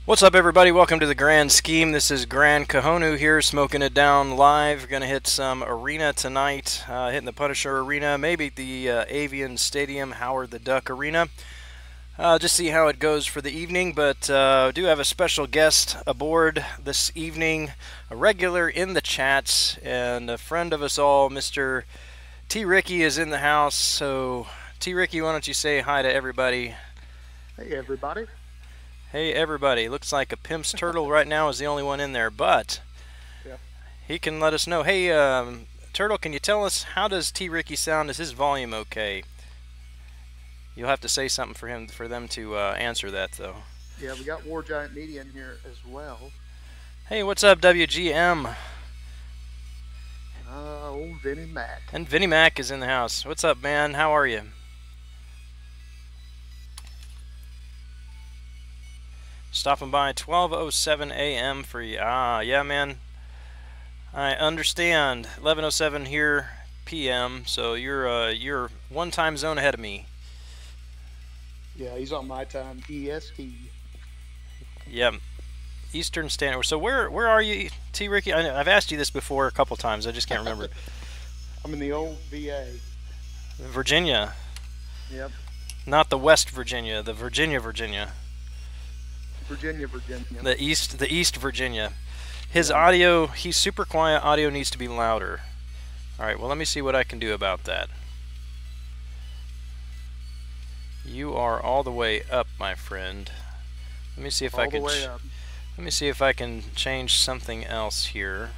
What's up, everybody? Welcome to the Grand Scheme. This is Gran Kahonu here, smoking it down live. We're going to hit some arena tonight, hitting the Punisher Arena, maybe the Avian Stadium, Howard the Duck Arena. Just see how it goes for the evening, but do have a special guest aboard this evening, a regular in the chats, and a friend of us all, Mr. T.Ricky is in the house. So, T.Ricky, why don't you say hi to everybody? Hey, everybody. Hey everybody, looks like a Pimp's Turtle right now is the only one in there, but yeah, he can let us know. Hey, Turtle, can you tell us how does T-Ricky sound? Is his volume okay? You'll have to say something for them to answer that, though. Yeah, we got War Giant Media in here as well. Hey, what's up, WGM? Old Vinny Mac. And Vinny Mac is in the house. What's up, man? How are you? Stopping by 12:07 a.m. for you. Yeah, man. I understand. 11:07 here p.m. So you're one time zone ahead of me. Yeah, he's on my time. EST. Yeah, Eastern Standard. So where are you, T-Ricky? I've asked you this before a couple times. I just can't remember. I'm in the old VA. Virginia. Yep. Not the West Virginia. The Virginia. Virginia. The East Virginia. His audio, he's super quiet. Audio needs to be louder. All right, well, let me see what I can do about that. You are all the way up, my friend. Let me see if I can. Let me see if I can change something else here.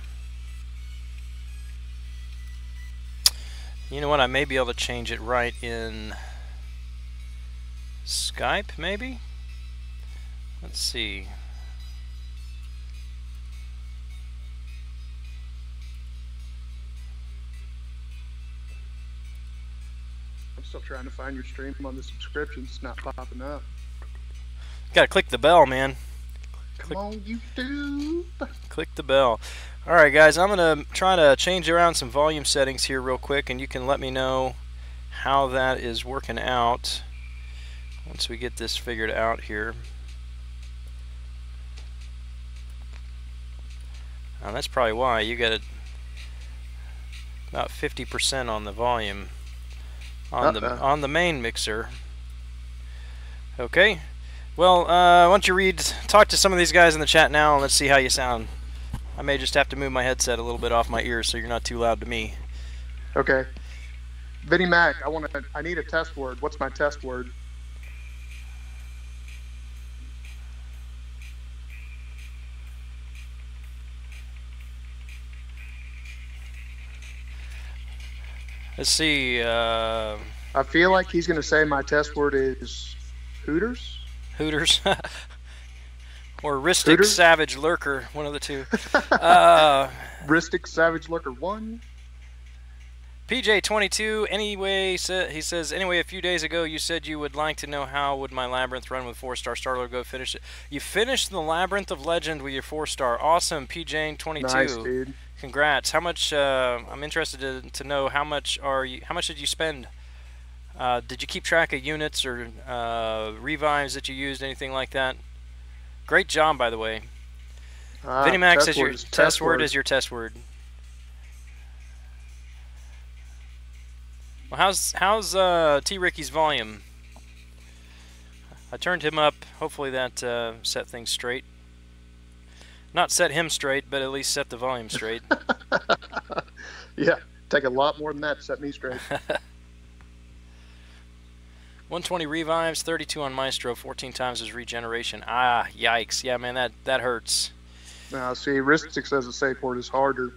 You know what? I may be able to change it right in Skype, maybe. Let's see. I'm still trying to find your stream on the subscriptions. It's not popping up. Gotta click the bell, man. Come on, YouTube. Click the bell. Alright, guys, I'm gonna try to change around some volume settings here real quick, and you can let me know how that is working out once we get this figured out here. Now that's probably why you got it about 50% on the volume on the main mixer. Okay. Well, why don't you talk to some of these guys in the chat now, and let's see how you sound. I may just have to move my headset a little bit off my ears so you're not too loud to me. Okay. Vinny Mac, I need a test word. What's my test word? Let's see. I feel like he's going to say my test word is Hooters. Hooters. Or Ristic Savage Lurker, one of the two. Ristic Savage Lurker 1. PJ22, anyway, he says, anyway, a few days ago you said you would like to know how would my Labyrinth run with 4-star Starlord go finish it. You finished the Labyrinth of Legend with your 4-star. Awesome, PJ22. Nice, dude. Congrats. How much, I'm interested to know how much did you spend? Did you keep track of units or revives that you used, anything like that? Great job, by the way. Vinny Max says your test word is your test word. Well, how's T-Ricky's volume? I turned him up. Hopefully that set things straight. Not set him straight, but at least set the volume straight. Yeah, take a lot more than that to set me straight. 120 revives, 32 on Maestro, 14 times his regeneration. Ah, yikes. Yeah, man, that hurts. Now, see, Ristic says the safe word is harder.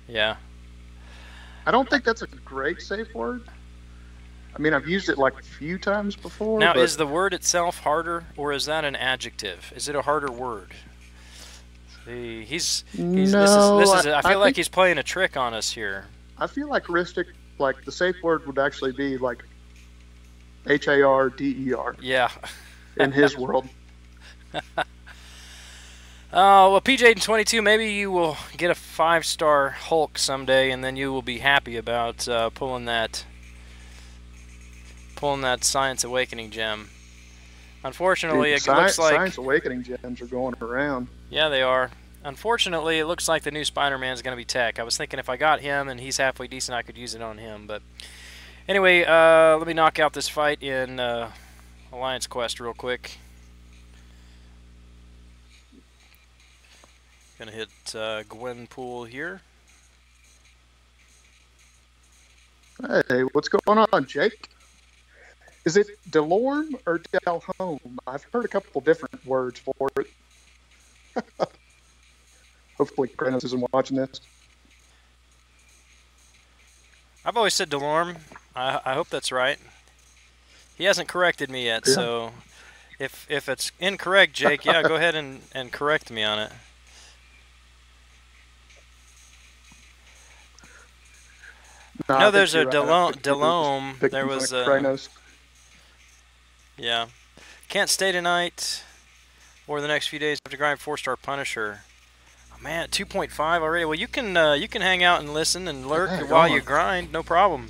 Yeah. I don't think that's a great safe word. I mean, I've used it like a few times before. Now, is the word itself harder, or is that an adjective? Is it a harder word? See, I feel like he's playing a trick on us here. I feel like Ristic, like the safe word would actually be like H-A-R-D-E-R. Yeah. In his world. Well, PJ22, maybe you will get a 5-star Hulk someday, and then you will be happy about pulling that Science Awakening gem. Unfortunately, Dude, it looks like... Science Awakening gems are going around. Yeah, they are. Unfortunately, it looks like the new Spider-Man is going to be tech. I was thinking if I got him and he's halfway decent, I could use it on him. But anyway, let me knock out this fight in Alliance Quest real quick. Gonna hit Gwenpool here. Hey, what's going on, Jake? Is it Delorme or Delhome? I've heard a couple different words for it. Hopefully Krenos isn't watching this. I've always said Delorme. I hope that's right. He hasn't corrected me yet, Yeah. so if it's incorrect, Jake, yeah, go ahead and correct me on it. No, there's a Delome. There was a... Krenos. Yeah. Can't stay tonight or the next few days. Have to grind 4-star Punisher. Oh, man, 2.5 already. Well, you can hang out and listen and lurk while you grind. No problem.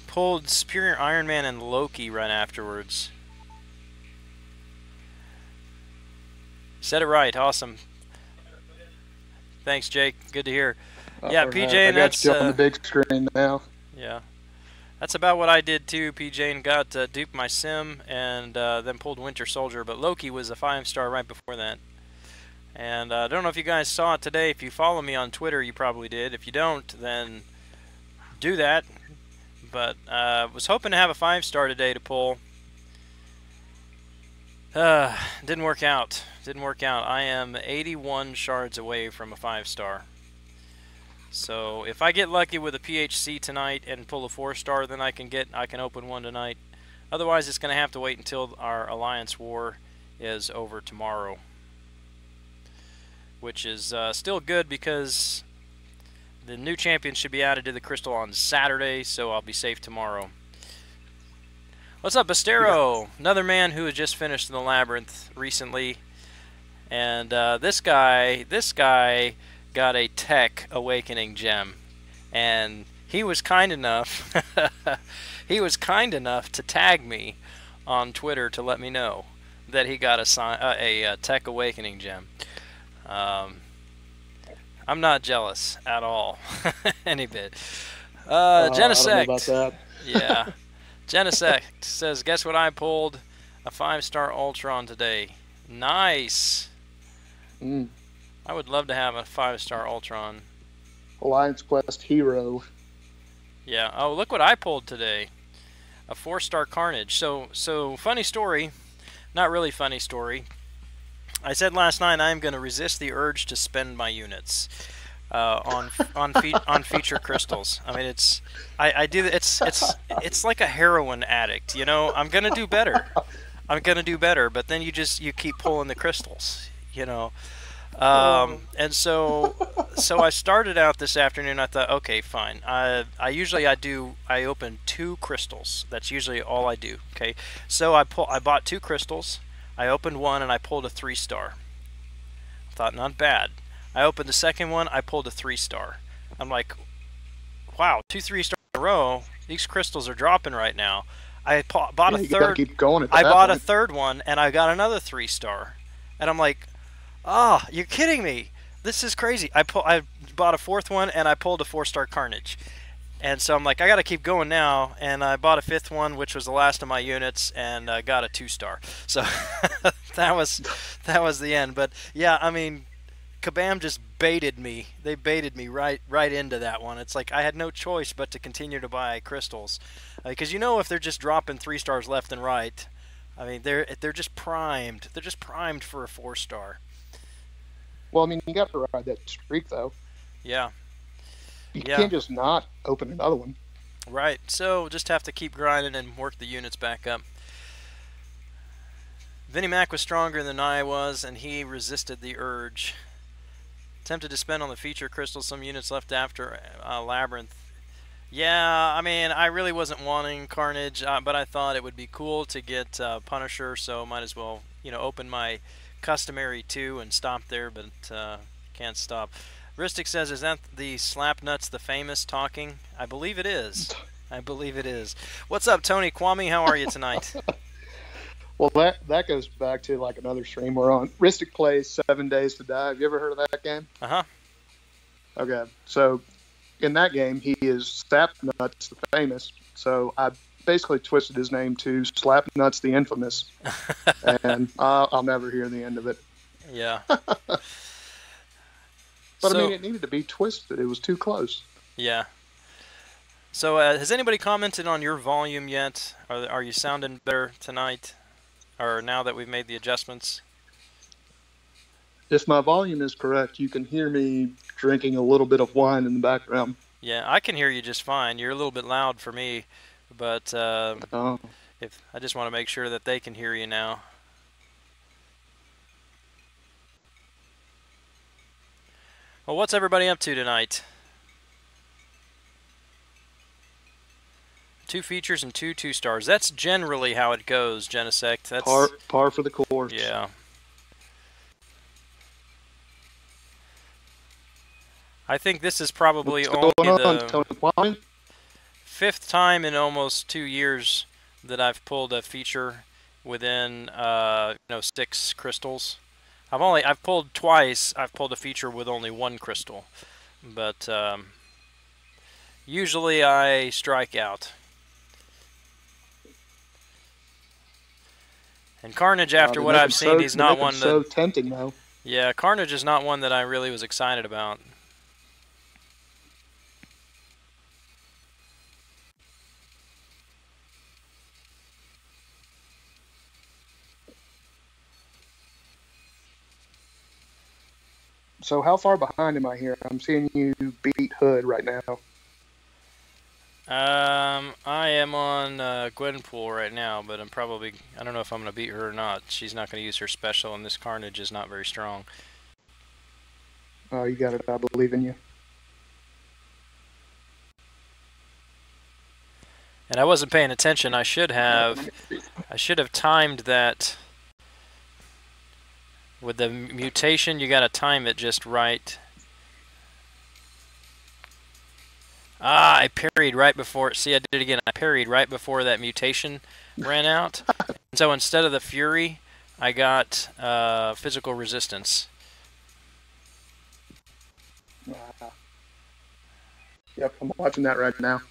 Pulled Superior Iron Man and Loki right afterwards. Said it right. Awesome. Thanks, Jake. Good to hear. Yeah, PJ, and that's... I got you up on the big screen now. Yeah. That's about what I did too, PJ, and got duped my sim and then pulled Winter Soldier, but Loki was a 5-star right before that. And I don't know if you guys saw it today. If you follow me on Twitter, you probably did. If you don't, then do that. But was hoping to have a 5-star today to pull. Didn't work out. Didn't work out. I am 81 shards away from a 5-star. So if I get lucky with a PHC tonight and pull a 4-star, then I can open one tonight. Otherwise, it's going to have to wait until our Alliance War is over tomorrow, which is still good because the new champion should be added to the crystal on Saturday, so I'll be safe tomorrow. What's up, Bastero? Another man who had just finished in the Labyrinth recently, and this guy got a Tech Awakening gem, and he was kind enough to tag me on Twitter to let me know that he got a Tech Awakening gem. I'm not jealous at all, any bit. Genesect, about that. yeah, Genesect says, guess what I pulled? A 5-star Ultron today. Nice. I would love to have a 5-star Ultron. Alliance Quest Hero. Yeah. Oh, look what I pulled today. A 4-star Carnage. So funny story. Not really funny story. I said last night I'm going to resist the urge to spend my units on feature crystals. I mean, it's like a heroin addict. You know, I'm going to do better. But then you keep pulling the crystals. You know. And so I started out this afternoon. I thought, okay, fine. I open 2 crystals. That's usually all I do. Okay, so I bought 2 crystals. I opened one and I pulled a 3-star. Thought, not bad. I opened the second one. I pulled a 3-star. I'm like, wow, 2 3-stars in a row. These crystals are dropping right now. I bought a third. You gotta keep going I bought a third one and I got another 3-star. And I'm like, ah, you're kidding me. This is crazy. I bought a 4th one and I pulled a 4-star Carnage. And so I'm like, I got to keep going now. And I bought a 5th one, which was the last of my units, and got a 2-star. So that was the end. But yeah, I mean, Kabam just baited me. They baited me right into that one. It's like I had no choice but to continue to buy crystals, because if they're just dropping 3-stars left and right, I mean they're just primed. They're just primed for a 4-star. Well, I mean, you got to ride that streak, though. Yeah. You can't just not open another one. Right. So just have to keep grinding and work the units back up. Vinnie Mac was stronger than I was, and he resisted the urge. Tempted to spend on the feature crystal, some units left after Labyrinth. Yeah, I mean, I really wasn't wanting Carnage, but I thought it would be cool to get Punisher, so might as well, open my customary 2 and stop there, but can't stop. Ristic says, is that the Slapnuts the famous talking? I believe it is. I believe it is. What's up, Tony Kwame? How are you tonight? Well, that goes back to like another stream we're on. Ristic plays 7 Days to Die. Have you ever heard of that game? Uh-huh. Okay, so in that game, he is Slapnuts the Famous. So I basically twisted his name to Slapnuts the Infamous, and I'll never hear the end of it. Yeah. But I mean, it needed to be twisted. It was too close. Yeah. So has anybody commented on your volume yet? Are you sounding better tonight, or now that we've made the adjustments? If my volume is correct, you can hear me drinking a little bit of wine in the background. Yeah, I can hear you just fine. You're a little bit loud for me, but if I just want to make sure that they can hear you now. Well, what's everybody up to tonight? 2 features and 2 2-stars. That's generally how it goes, Genesect. That's par for the course. Yeah. I think this is probably only the 5th time in almost 2 years that I've pulled a feature within 6 crystals. I've pulled twice. I've pulled a feature with only 1 crystal, but usually I strike out. And Carnage, after what I've seen, he's not one that... so tempting, though. Yeah, Carnage is not one that I really was excited about. So how far behind am I here? I'm seeing you beat Hood right now. I am on Gwenpool right now, but I don't know if I'm going to beat her or not. She's not going to use her special, and this Carnage is not very strong. Oh, you got it. I believe in you. And I wasn't paying attention. I should have timed that. With the mutation, you got to time it just right. Ah, I parried right before. See, I did it again. I parried right before that mutation ran out. And so instead of the Fury, I got physical resistance. Yep, I'm watching that right now.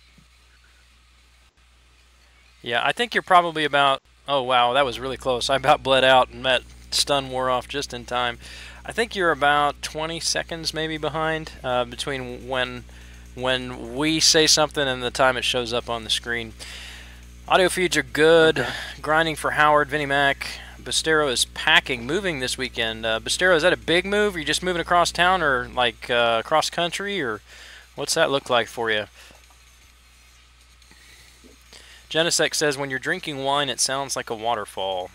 Yeah, I think you're probably about... Oh, wow, that was really close. I about bled out, and that stun wore off just in time. I think you're about 20 seconds maybe behind between when we say something and the time it shows up on the screen. Audio feeds are good. Okay. Grinding for Howard, Vinnie Mac. Bastero is packing, moving this weekend. Bastero, is that a big move? Are you just moving across town or like across country, or what's that look like for you? Genesec says, when you're drinking wine, it sounds like a waterfall.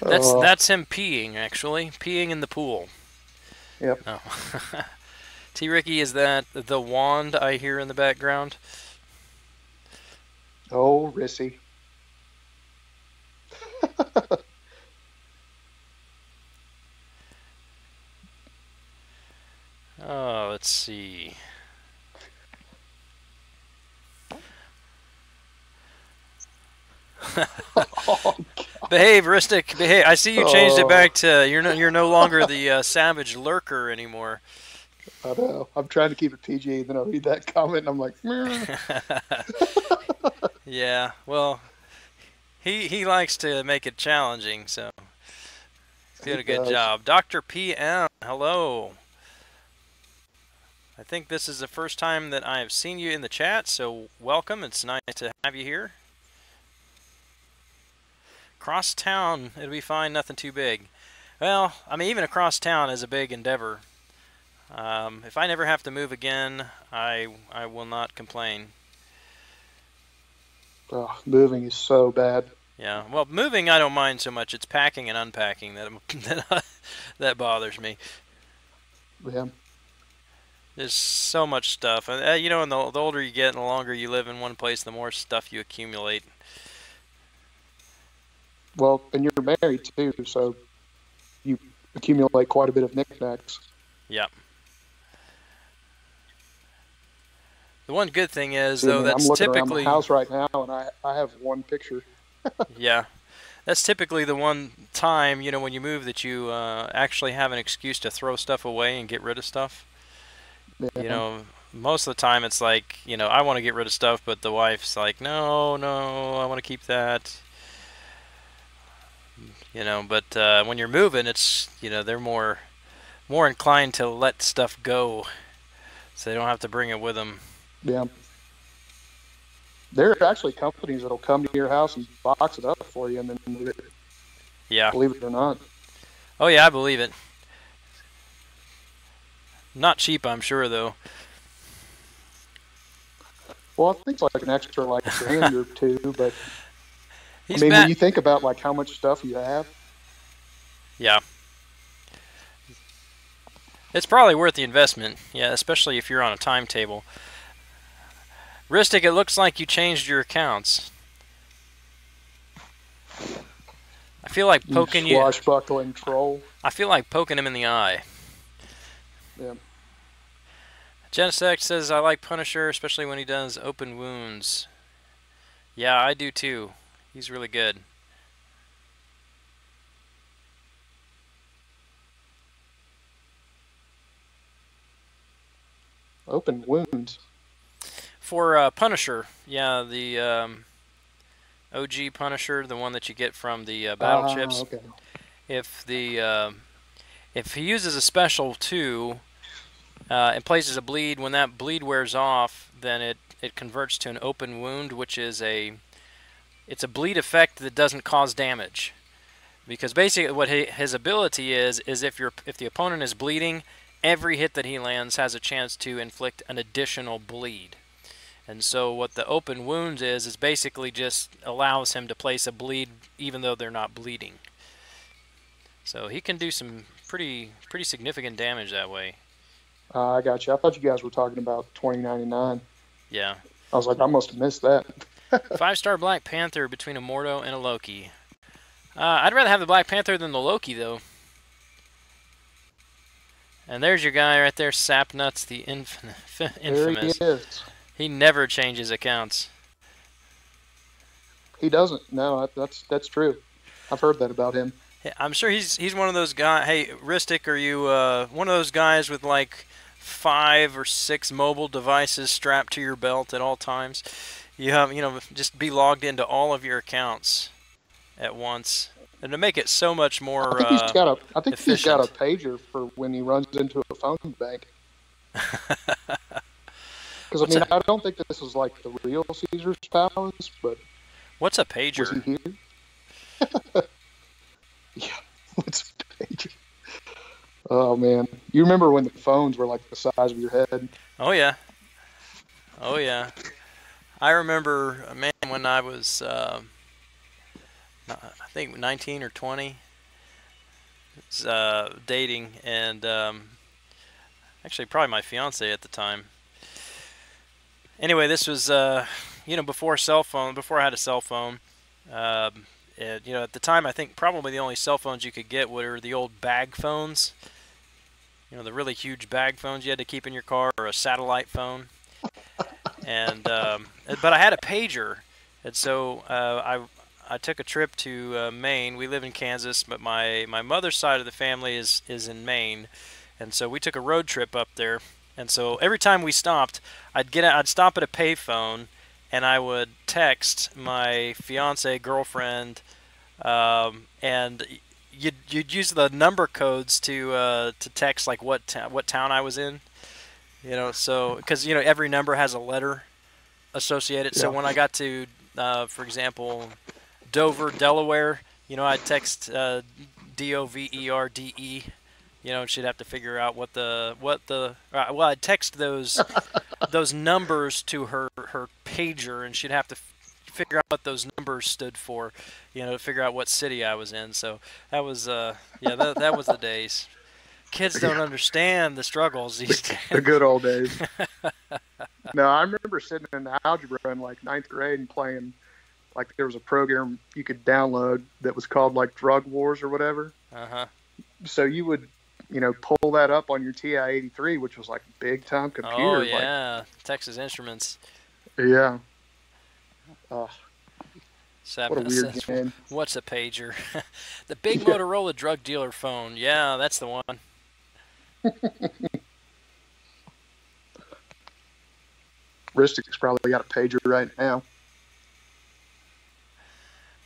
That's him peeing, actually. Peeing in the pool. Yep. Oh. T.Ricky, is that the wand I hear in the background? Oh, Rissy. Oh, let's see. Oh, behave, Ristic. Behave. I see you changed it back to you're no longer the savage lurker anymore. I know. I'm trying to keep it PG, then I read that comment and I'm like, yeah. Well, he likes to make it challenging, so he's doing a good job. Dr. PM, hello. I think this is the first time that I have seen you in the chat, so welcome. It's nice to have you here. Across town, it'll be fine, nothing too big. Well, I mean, even across town is a big endeavor. If I never have to move again, I will not complain. Oh, moving is so bad. Yeah, well, moving I don't mind so much. It's packing and unpacking that bothers me. Yeah. There's so much stuff. And the older you get and the longer you live in one place, the more stuff you accumulate. Well, and you're married too, so you accumulate quite a bit of knickknacks. Yep. The one good thing is, See, though, man, that's I'm looking typically... around my house right now, and I have one picture. Yeah. That's typically the one time, you know, when you move that you actually have an excuse to throw stuff away and get rid of stuff. You Yeah. know, most of the time it's like, you know, I want to get rid of stuff, but the wife's like, no, no, I want to keep that. You know, but when you're moving, it's, you know, they're more inclined to let stuff go, so they don't have to bring it with them. Yeah. There are actually companies that'll come to your house and box it up for you and then move it. Yeah. Believe it or not. Oh yeah, I believe it. Not cheap, I'm sure, though. Well, I think it's like an extra like grand or two, but I He's mean, back. when you think about like how much stuff you have, Yeah. It's probably worth the investment, yeah, especially if you're on a timetable. Ristic, it looks like you changed your accounts. I feel like poking you. swashbuckling troll. I feel like poking him in the eye. Yeah. Genesect says, I like Punisher, especially when he does open wounds. Yeah, I do too. He's really good. Open wounds. For Punisher, yeah, the OG Punisher, the one that you get from the battle chips. Okay. If he uses a special too, and places a bleed, when that bleed wears off, then it converts to an open wound, which is it's a bleed effect that doesn't cause damage. Because basically what his ability is if the opponent is bleeding, every hit that he lands has a chance to inflict an additional bleed. And so what the open wounds is basically just allows him to place a bleed even though they're not bleeding. So he can do some pretty significant damage that way. I got you. I thought you guys were talking about 2099. Yeah. I was like, I must have missed that. 5-star Black Panther between a Mordo and a Loki. I'd rather have the Black Panther than the Loki, though. And there's your guy right there, Sapnuts, the infamous. There he is. He never changes accounts. He doesn't. No, that's true. I've heard that about him. I'm sure he's one of those guys. Hey, Ristic, are you one of those guys with like 5 or 6 mobile devices strapped to your belt at all times? You have, you know, just be logged into all of your accounts at once, and to make it so much more I think he's got a efficient. pager for when he runs into a phone bank. Because I mean, I don't think this is like the real Caesar's Palace, but What's a was pager? he here? Yeah, what's a pager? Oh man, you remember when the phones were like the size of your head? Oh yeah, oh yeah. I remember, man, when I was I think 19 or 20, was, dating, and actually probably my fiance at the time. Anyway, this was you know, before I had a cell phone. You know, at the time, I think probably the only cell phones you could get were the old bag phones. You know, the really huge bag phones you had to keep in your car, or a satellite phone. And but I had a pager, and so I took a trip to Maine. We live in Kansas, but my mother's side of the family is in Maine, and so we took a road trip up there. And so every time we stopped, I'd stop at a payphone, and I would text my fiance, girlfriend, and you'd use the number codes to text like what town I was in. You know, so because you know every number has a letter associated. So Yeah. when I got to, for example, Dover, Delaware, you know, I'd text DOVERDE. You know, and she'd have to figure out what the well, I'd text those numbers to her pager, and she'd have to figure out what those numbers stood for, you know, to figure out what city I was in. So that was yeah, that was the days. Kids don't understand the struggles these days. The good old days. No, I remember sitting in algebra in like 9th grade and playing, like there was a program you could download that was called like Drug Wars or whatever. Uh-huh. So you would pull that up on your TI-83, which was like big time computer. Oh yeah, Texas Instruments. Yeah. What a weird game. What's a pager? The big Motorola drug dealer phone. Yeah, that's the one. Ristic's probably got a pager right now.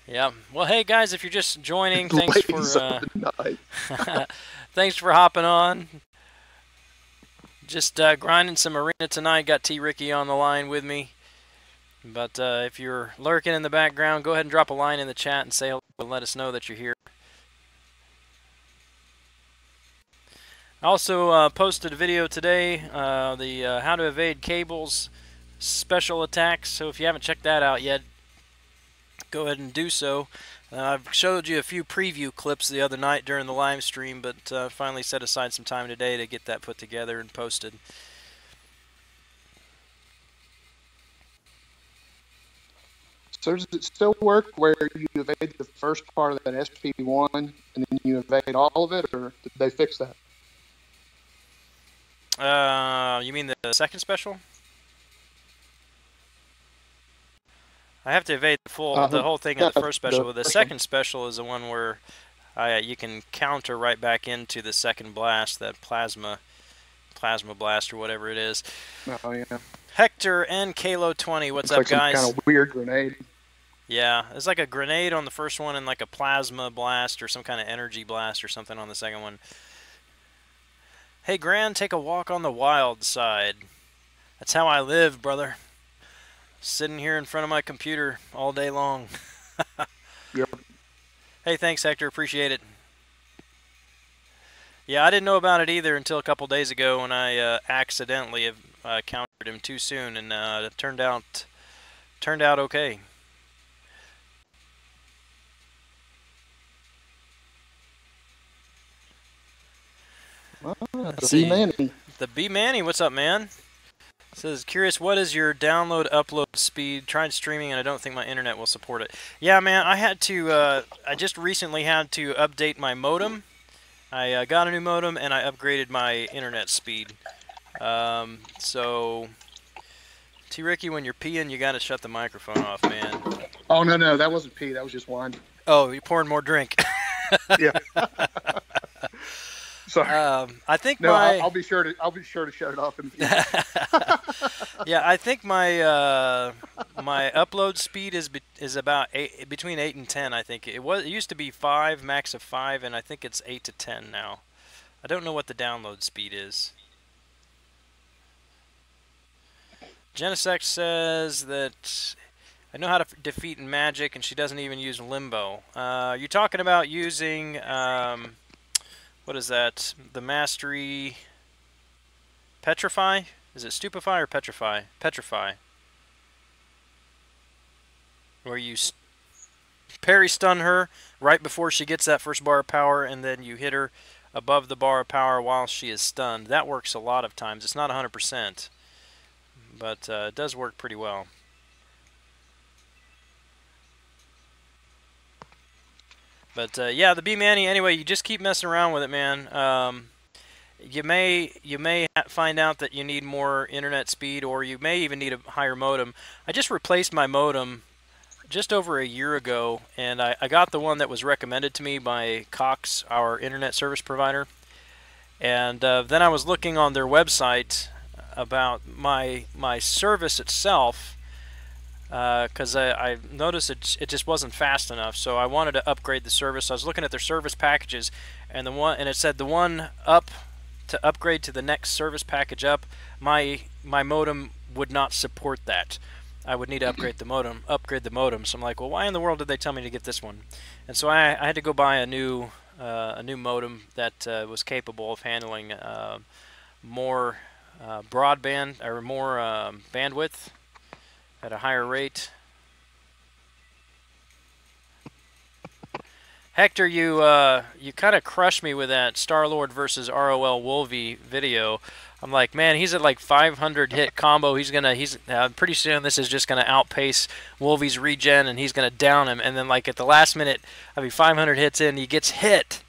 Yeah. Well, hey guys, if you're just joining, thanks for thanks for hopping on. Just grinding some arena tonight. Got T.Ricky on the line with me. But if you're lurking in the background, go ahead and drop a line in the chat and say hello and let us know that you're here. I also posted a video today, the how to evade cables special attacks. So if you haven't checked that out yet, go ahead and do so. I've showed you a few preview clips the other night during the live stream, but finally set aside some time today to get that put together and posted. So does it still work where you evade the first part of that SP1 and then you evade all of it, or did they fix that? You mean the second special? I have to evade the whole thing in the first special. The second special is the one where you can counter right back into the second blast, that plasma blast or whatever it is. Oh yeah. Hector and Kalo20, what's up, guys? Some kind of weird grenade. Yeah, it's like a grenade on the first one and like a plasma blast or some kind of energy blast or something on the second one. Hey, Gran, take a walk on the wild side. That's how I live, brother. Sitting here in front of my computer all day long. Yep. Hey, thanks, Hector. Appreciate it. Yeah, I didn't know about it either until a couple days ago when I accidentally countered him too soon, and it turned out okay. The B-Manny. The B-Manny, what's up, man? Says, curious, what is your download upload speed? Tried streaming and I don't think my internet will support it. Yeah, man, I had to, I just recently had to update my modem. I got a new modem and I upgraded my internet speed. So, T-Ricky, when you're peeing, you gotta shut the microphone off, man. Oh, no, that wasn't pee, that was just wine. Oh, you're pouring more drink. Yeah. Sorry. I think I'll be sure to shut it off in the future. Yeah, I think my my upload speed is about between 8 and 10. I think it used to be 5, max of 5, and I think it's 8 to 10 now. I don't know what the download speed is. Genesex says that I know how to defeat in Magic, and she doesn't even use Limbo. You're talking about using what is that? The Mastery Petrify? Is it Stupefy or Petrify? Petrify. Where you parry stun her right before she gets that first bar of power, and then you hit her above the bar of power while she is stunned. That works a lot of times. It's not 100%, but it does work pretty well. But yeah, the B-Manny, anyway, you just keep messing around with it, man. You may find out that you need more internet speed, or you may even need a higher modem. I just replaced my modem just over a year ago, and I got the one that was recommended to me by Cox, our internet service provider. And then I was looking on their website about my service itself, because I noticed it just wasn't fast enough, so I wanted to upgrade the service. I was looking at their service packages, and it said the one up to upgrade to the next service package up, my modem would not support that. I would need to upgrade the modem. So I'm like, well, why in the world did they tell me to get this one? And so I had to go buy a new modem that was capable of handling more broadband or more bandwidth at a higher rate. Hector, you kind of crushed me with that Star-Lord versus ROL Wolvie video. I'm like, man, he's at like 500 hit combo. He's pretty soon this is just gonna outpace Wolvie's regen, and he's gonna down him. And then like at the last minute, 500 hits in, he gets hit.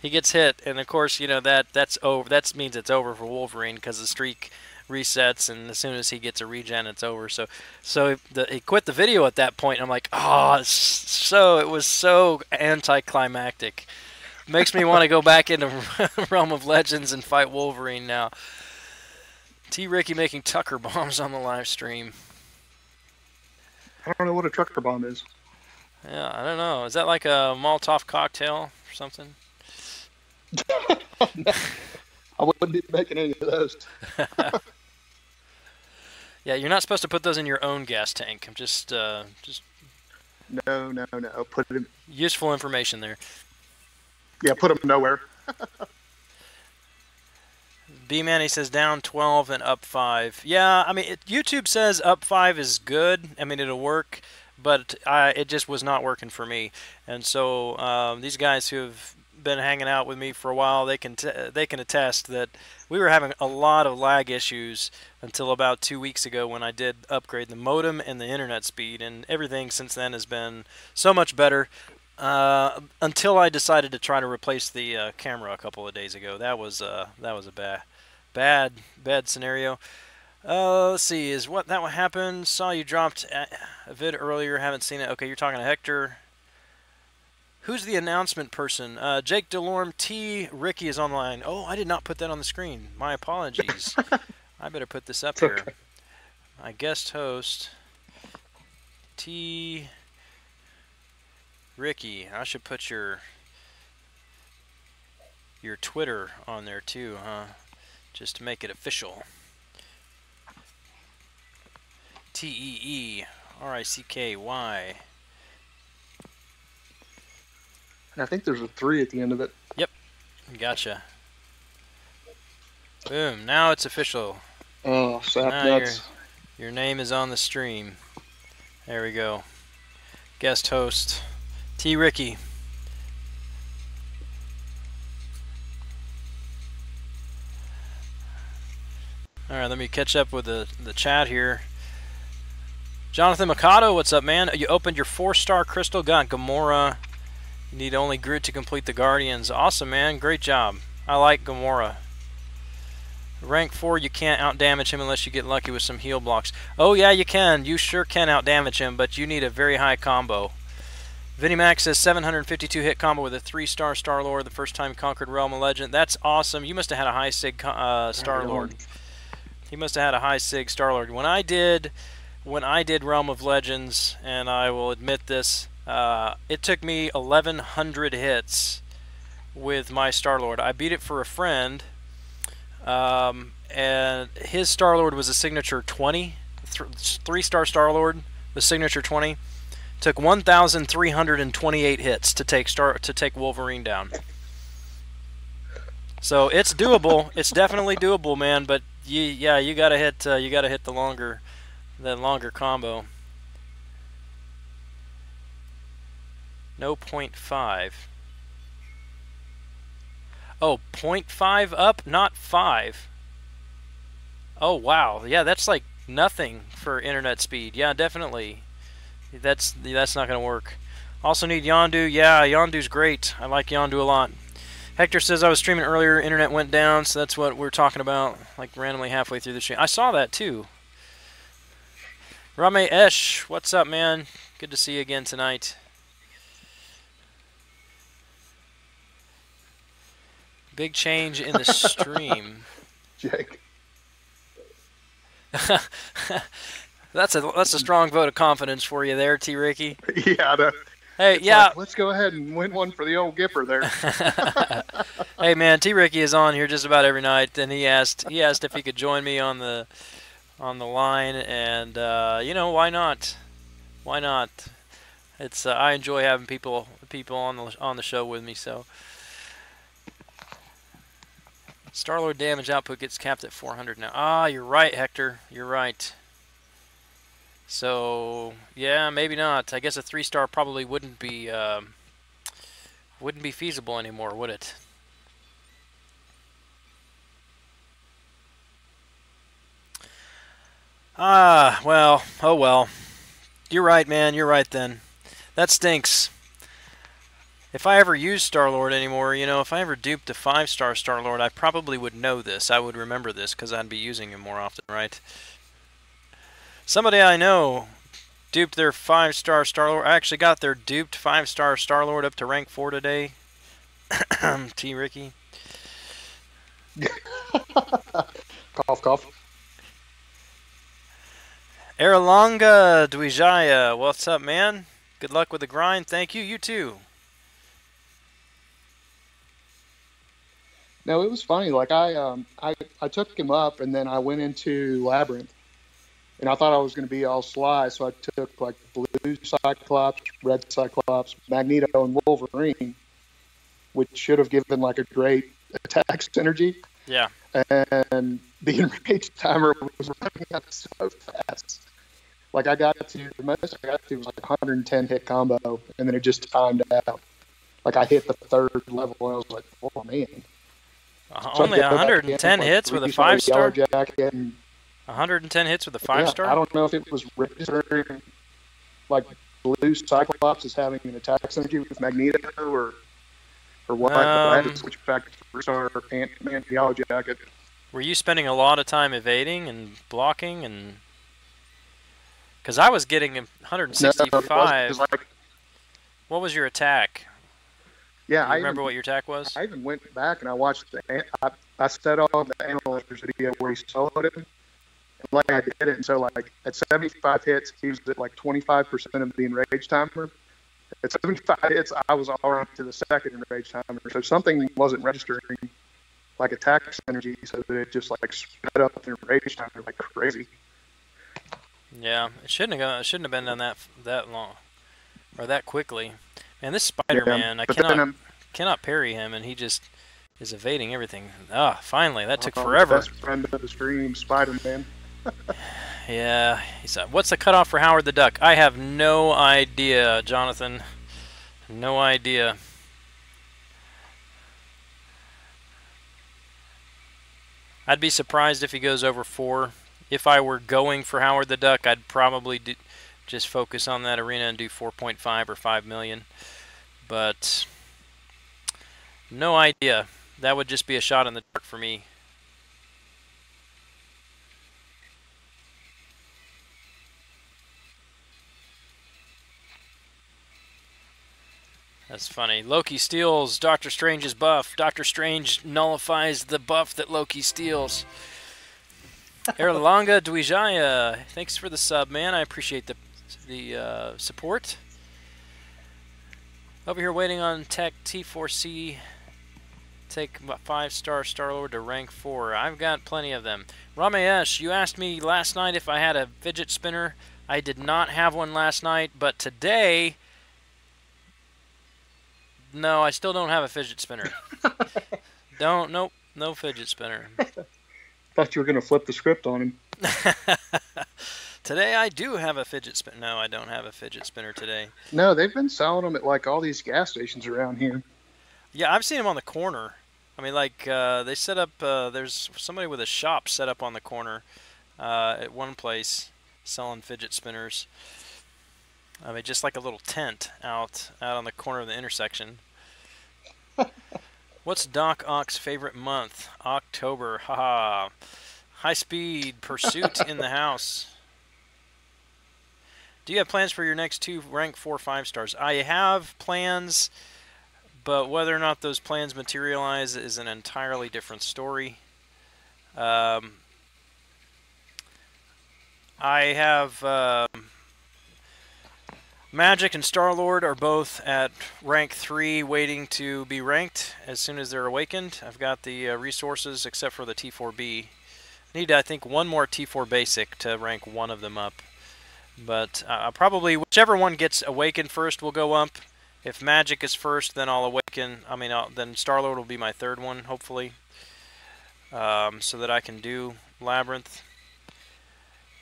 He gets hit, and of course, you know that's over. That means it's over for Wolverine because the streak resets, and as soon as he gets a regen, it's over. So he quit the video at that point. And I'm like, oh, it was so anticlimactic. Makes me want to go back into Realm of Legends and fight Wolverine now. T.Ricky making Tucker bombs on the live stream. I don't know what a trucker bomb is. Yeah, I don't know. Is that like a Molotov cocktail or something? I wouldn't be making any of those. Yeah, you're not supposed to put those in your own gas tank. I'm just No. Put it in. Useful information there. Yeah, put them nowhere. B-Man, he says down 12 and up 5. Yeah, I mean, YouTube says up 5 is good. I mean, it'll work, but it just was not working for me. And so these guys who have been hanging out with me for a while, they can attest that we were having a lot of lag issues until about 2 weeks ago when I did upgrade the modem and the internet speed, and everything since then has been so much better. Until I decided to try to replace the camera a couple of days ago. That was a bad scenario. Let's see, is what that happened? Saw you dropped a vid earlier, haven't seen it. Okay, you're talking to Hector. Who's the announcement person? Jake Delorme. T.Ricky is online. Oh, I did not put that on the screen. My apologies. I better put this up here. My guest host, T.Ricky. I should put your Twitter on there too, huh? Just to make it official. T-E-E-R-I-C-K-Y. And I think there's a 3 at the end of it. Yep. Gotcha. Boom. Now it's official. Oh, sap nuts. Your name is on the stream. There we go. Guest host, T.Ricky. Alright, let me catch up with the chat here. Jonathan Mikado, what's up, man? You opened your 4-star crystal, got Gamora. You need only Groot to complete the Guardians. Awesome, man. Great job. I like Gamora. Rank 4, you can't outdamage him unless you get lucky with some heal blocks. Oh, yeah, you can. You sure can outdamage him, but you need a very high combo. Vinny Max says 752 hit combo with a 3-star Star-Lord the first time conquered Realm of Legend. That's awesome. You must have had a high Sig Star-Lord. He must have had a high Sig Star-Lord. When I did Realm of Legends, and I will admit this, it took me 1,100 hits with my Star-Lord. I beat it for a friend, and his Star-Lord was a signature 20, 3-star Star-Lord, the signature 20. Took 1,328 hits to take Wolverine down. So it's doable. It's definitely doable, man. But you gotta hit the longer combo. No 0.5. Oh, 0.5 up, not 5. Oh wow, yeah, that's like nothing for internet speed. Yeah, definitely. That's not gonna work. Also need Yondu. Yeah, Yondu's great. I like Yondu a lot. Hector says I was streaming earlier, internet went down, so that's what we're talking about, like randomly halfway through the stream. I saw that too. Rame Esh, what's up, man? Good to see you again tonight. Big change in the stream. Jake. That's a strong vote of confidence for you there, T-Ricky. Yeah. Hey, yeah. Like, let's go ahead and win one for the old Gipper there. Hey, man, T-Ricky is on here just about every night, and he asked if he could join me on the line, and you know, why not? Why not? It's I enjoy having people on the show with me. So, Star-Lord damage output gets capped at 400 now. Ah, you're right, Hector. You're right. So yeah, maybe not. I guess a 3-star probably wouldn't be feasible anymore, would it? Ah, well, oh well. You're right, man. You're right then. That stinks. If I ever used Star-Lord anymore, you know, if I ever duped a 5-star Star-Lord, I probably would know this. I would remember this because I'd be using him more often, right? Somebody I know duped their 5-star Star-Lord. I actually got their duped 5-star Star-Lord up to rank 4 today. T.Ricky. Cough, cough. Erlanga Dwijaya, what's up, man? Good luck with the grind. Thank you. You too. No, it was funny. Like I took him up, and then I went into Labyrinth, and I thought I was going to be all sly, so I took like blue Cyclops, red Cyclops, Magneto, and Wolverine, which should have given like a great attack synergy. Yeah. And the enrage timer was running out so fast. Like I got to the most I got to was like 110 hit combo, and then it just timed out. Like I hit the 3rd level, and I was like, "Oh man!" So Only 110 hits with a 5-star. 110 hits with a 5-star. I don't know if it was registering like blue Cyclops as having an attack synergy with Magneto or what. But I had to switch back to 3-star Ant-Man Yellow Jacket. Were you spending a lot of time evading and blocking and? Because I was getting 165. No, it was like, what was your attack? Yeah, do you remember what your attack was? I even went back and I watched I set on the analyzer's video where he soloed it. And like I did it, and so like at 75 hits, he was at like 25% of the enrage timer. At 75 hits, I was already to the 2nd enrage timer. So something wasn't registering like attack synergy, so that it just like sped up the enrage timer like crazy. Yeah, it shouldn't have been done that long or that quickly. Man, this Spider-Man, I cannot parry him, and he just is evading everything. Ah, finally, that took forever. Best friend of the stream, Spider-Man. Yeah, what's the cutoff for Howard the Duck? I have no idea, Jonathan. No idea. I'd be surprised if he goes over 4. If I were going for Howard the Duck, I'd probably just focus on that arena and do 4.5 or 5 million. But no idea. That would just be a shot in the dark for me. That's funny. Loki steals Doctor Strange's buff. Doctor Strange nullifies the buff that Loki steals. Erlanga Dwijaya, thanks for the sub, man. I appreciate the support. Over here waiting on Tech T4C. Take 5-star Star-Lord to rank 4. I've got plenty of them. Ramesh, you asked me last night if I had a fidget spinner. I did not have one last night, but today... No, I still don't have a fidget spinner. Nope, no fidget spinner. Thought you were going to flip the script on him. Today I do have a fidget spinner. No, I don't have a fidget spinner today. No, they've been selling them at like all these gas stations around here. Yeah, I've seen them on the corner. I mean, like they set up. There's somebody with a shop set up on the corner at one place selling fidget spinners. I mean, just like a little tent out on the corner of the intersection. What's Doc Ock's favorite month? October. Haha. High speed pursuit in the house. Do you have plans for your next 2 rank 4 5-stars? I have plans, but whether or not those plans materialize is an entirely different story. I have Magic and Star-Lord are both at rank 3 waiting to be ranked as soon as they're awakened. I've got the resources except for the T4B. I need, I think, one more T4 basic to rank one of them up. But probably whichever one gets awakened first will go up. If Magic is first, then I'll awaken. I mean, then Star-Lord will be my 3rd one, hopefully, so that I can do Labyrinth.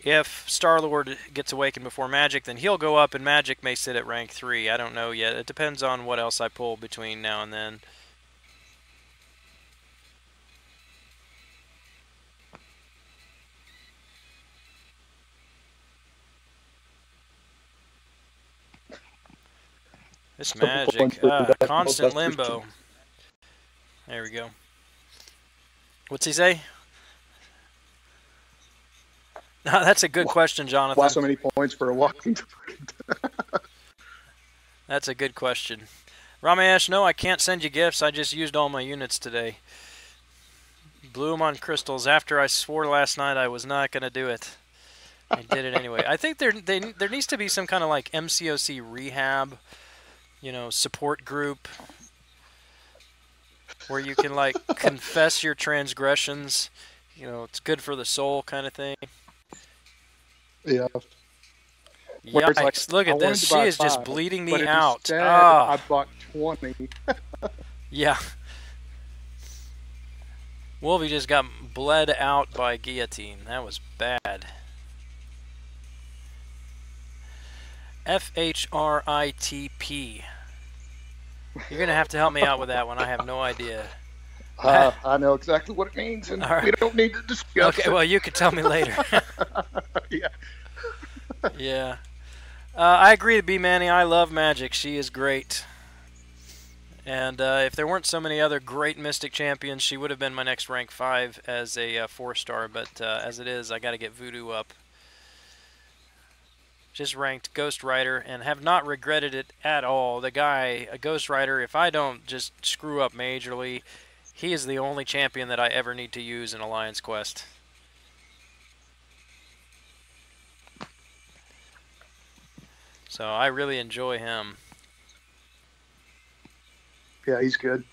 If Star-Lord gets awakened before Magic, then he'll go up, and Magic may sit at rank 3. I don't know yet. It depends on what else I pull between now and then. This Several points magic. for that Constant Ghostbusters. limbo. There we go. What's he say? That's a good question, Jonathan. Why so many points for a walking? That's a good question. Ramesh, no, I can't send you gifts. I just used all my units today. Blew them on crystals after I swore last night I was not going to do it. I did it anyway. I think there needs to be some kind of like MCOC rehab, support group where you can like confess your transgressions. It's good for the soul kind of thing. Yeah. Yikes, like, look at this. She is 5, just bleeding me but out. Instead, I bought 20. Yeah. Wolvie just got bled out by guillotine. That was bad. FHRITP. You're going to have to help me out with that one. I have no idea. I know exactly what it means, and right. we don't need to discuss Okay, it. well, you can tell me later. Yeah. Yeah. I agree with B. Manny. I love Magic. She is great. And if there weren't so many other great Mystic champions, she would have been my next rank 5 as a 4-star. But as it is, I got to get Voodoo up. Just ranked Ghost Rider and have not regretted it at all. The guy, a Ghost Rider, if I don't just screw up majorly, he is the only champion that I ever need to use in Alliance Quest. So I really enjoy him. Yeah, he's good.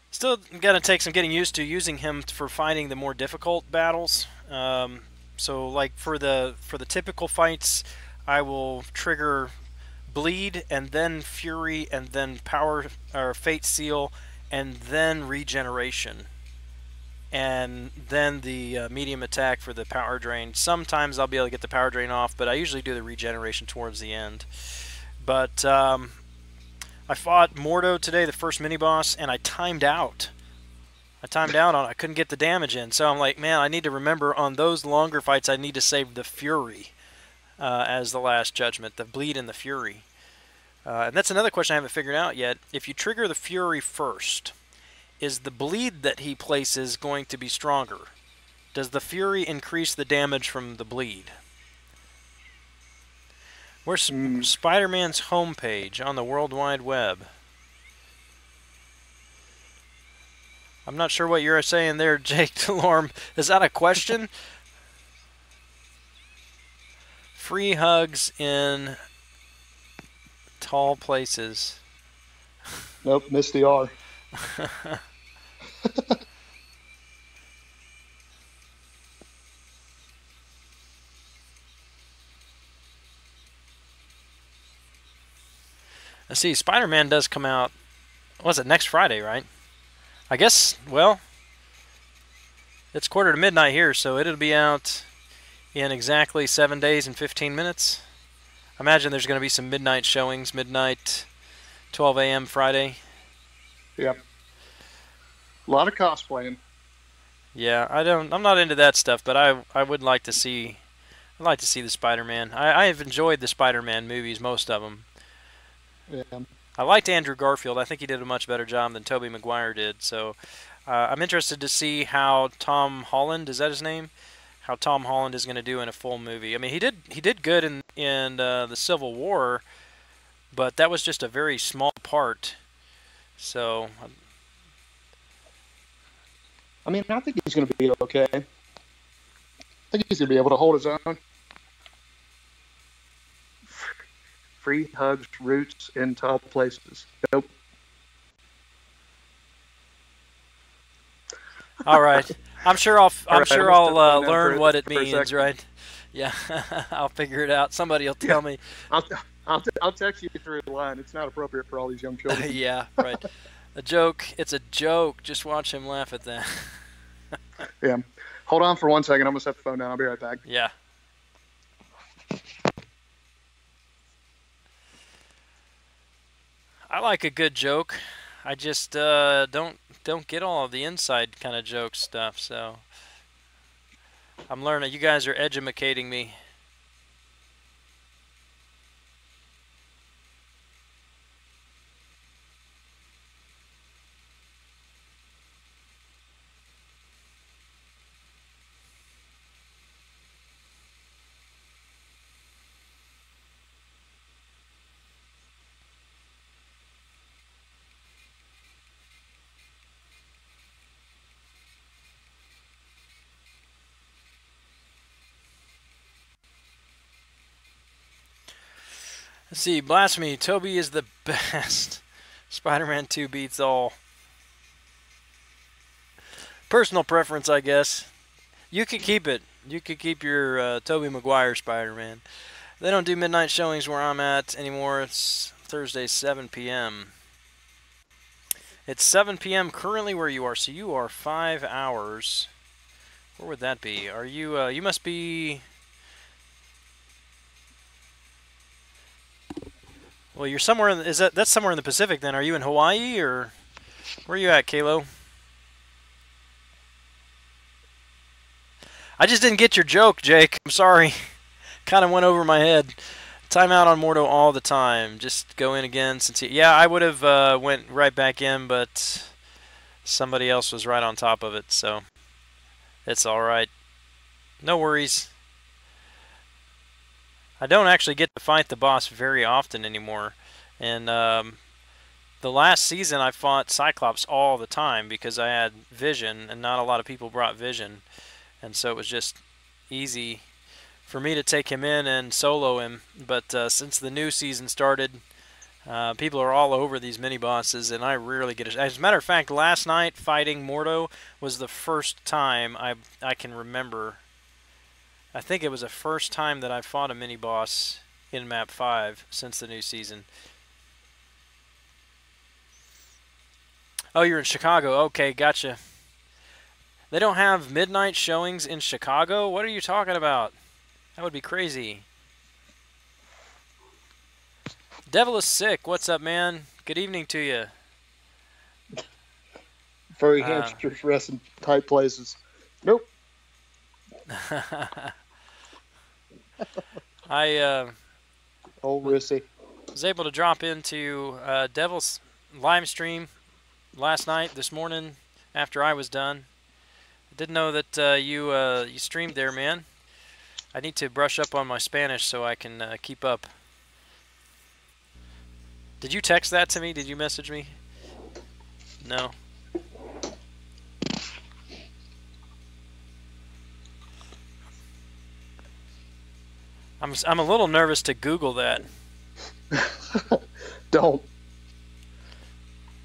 Still got to take some getting used to using him for fighting the more difficult battles. So like for the typical fights, I will trigger Bleed and then Fury and then Power or Fate Seal and then Regeneration. And then the medium attack for the power drain. Sometimes I'll be able to get the power drain off, but I usually do the regeneration towards the end. But I fought Mordo today, the first mini-boss, and I timed out. I couldn't get the damage in. So I'm like, man, I need to remember on those longer fights, I need to save the Fury as the last judgment, the Bleed and the Fury. And that's another question I haven't figured out yet. If you trigger the Fury first, is the Bleed that he places going to be stronger? Does the Fury increase the damage from the Bleed? Where's Spider-Man's homepage on the World Wide Web? I'm not sure what you're saying there, Jake Delorme. Is that a question? Free hugs in tall places. Nope, missed the R. Let's see, Spider-Man does come out, was it next Friday, right? I guess, well, it's 1:45 here, so it'll be out in exactly 7 days and 15 minutes. I imagine there's going to be some midnight showings, midnight, 12 a.m. Friday. Yep. A lot of cosplaying. Yeah, I'm not into that stuff, but I would like to see, I'd like to see the Spider-Man. I have enjoyed the Spider-Man movies, most of them. Yeah. I liked Andrew Garfield. I think he did a much better job than Tobey Maguire did. So I'm interested to see how Tom Holland, is that his name? How Tom Holland is going to do in a full movie. I mean, he did good in the Civil War, but that was just a very small part. So I mean, I think he's going to be okay. I think he's going to be able to hold his own. Free hugs, roots in tall places. Nope. All right. I'm sure I'll learn what it means, second. right? Yeah, I'll figure it out. Somebody will tell me. I'll text you through the line. It's not appropriate for all these young children. Yeah, right. A joke. It's a joke. Just watch him laugh at that. Yeah. Hold on for 1 second. I'm going to set the phone down. I'll be right back. Yeah. I like a good joke. I just don't get all of the inside kind of joke stuff. So I'm learning. You guys are edumacating me. Let's see, Blasphemy. Toby is the best. Spider-Man 2 beats all. Personal preference, I guess. You could keep it. You could keep your Tobey Maguire Spider-Man. They don't do midnight showings where I'm at anymore. It's Thursday, 7 p.m. It's 7 p.m. currently where you are, so you are 5 hours. Where would that be? Are you, you must be... Well, you're somewhere in, that's somewhere in the Pacific then. Are you in Hawaii, or where are you at, Kalo? I just didn't get your joke, Jake. I'm sorry. Kind of went over my head. Timeout on Mordo all the time. Just go in again since he... Yeah, I would have went right back in, but somebody else was right on top of it, so it's all right. No worries. I don't actually get to fight the boss very often anymore, and the last season I fought Cyclops all the time because I had Vision, and not a lot of people brought Vision, and so it was just easy for me to take him in and solo him. But since the new season started, people are all over these mini-bosses, and I rarely get it. As a matter of fact, last night fighting Mordo was the first time I can remember. I think it was the first time that I fought a mini-boss in Map 5 since the new season. Oh, you're in Chicago. Okay, gotcha. They don't have midnight showings in Chicago? What are you talking about? That would be crazy. Devil is sick. What's up, man? Good evening to you. Furry hamsters rest in tight places. Nope. I Old Rissy was able to drop into Devil's live stream last night, this morning, after I was done. I didn't know that you streamed there, man. I need to brush up on my Spanish so I can keep up. Did you text that to me? Did you message me? No. I'm a little nervous to Google that. Don't.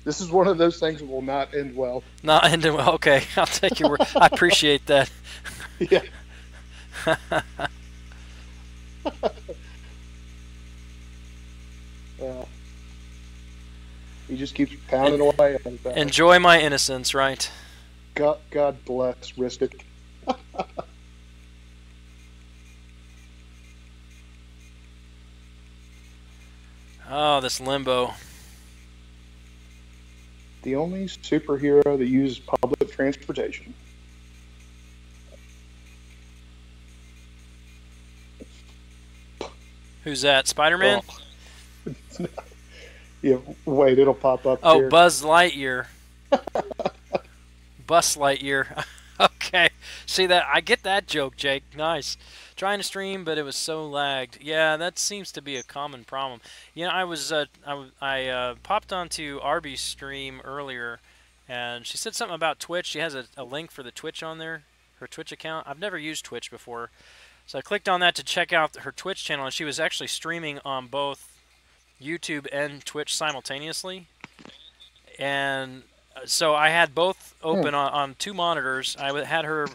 This is one of those things that will not end well. Not ending well. Okay, I'll take your word. I appreciate that. Yeah. He just keeps pounding away at that. Enjoy my innocence, right? God bless Ristic. Oh, this limbo. The only superhero that uses public transportation. Who's that? Spider-Man? Oh. Yeah, wait, it'll pop up Oh, here. Buzz Lightyear. Buzz Lightyear. Okay. See that? I get that joke, Jake. Nice. Trying to stream, but it was so lagged. Yeah, that seems to be a common problem. You know, I popped onto Arby's stream earlier, and she said something about Twitch. She has a link for the Twitch on there, her Twitch account. I've never used Twitch before, so I clicked on that to check out her Twitch channel, and she was actually streaming on both YouTube and Twitch simultaneously. And so I had both open on two monitors. I had her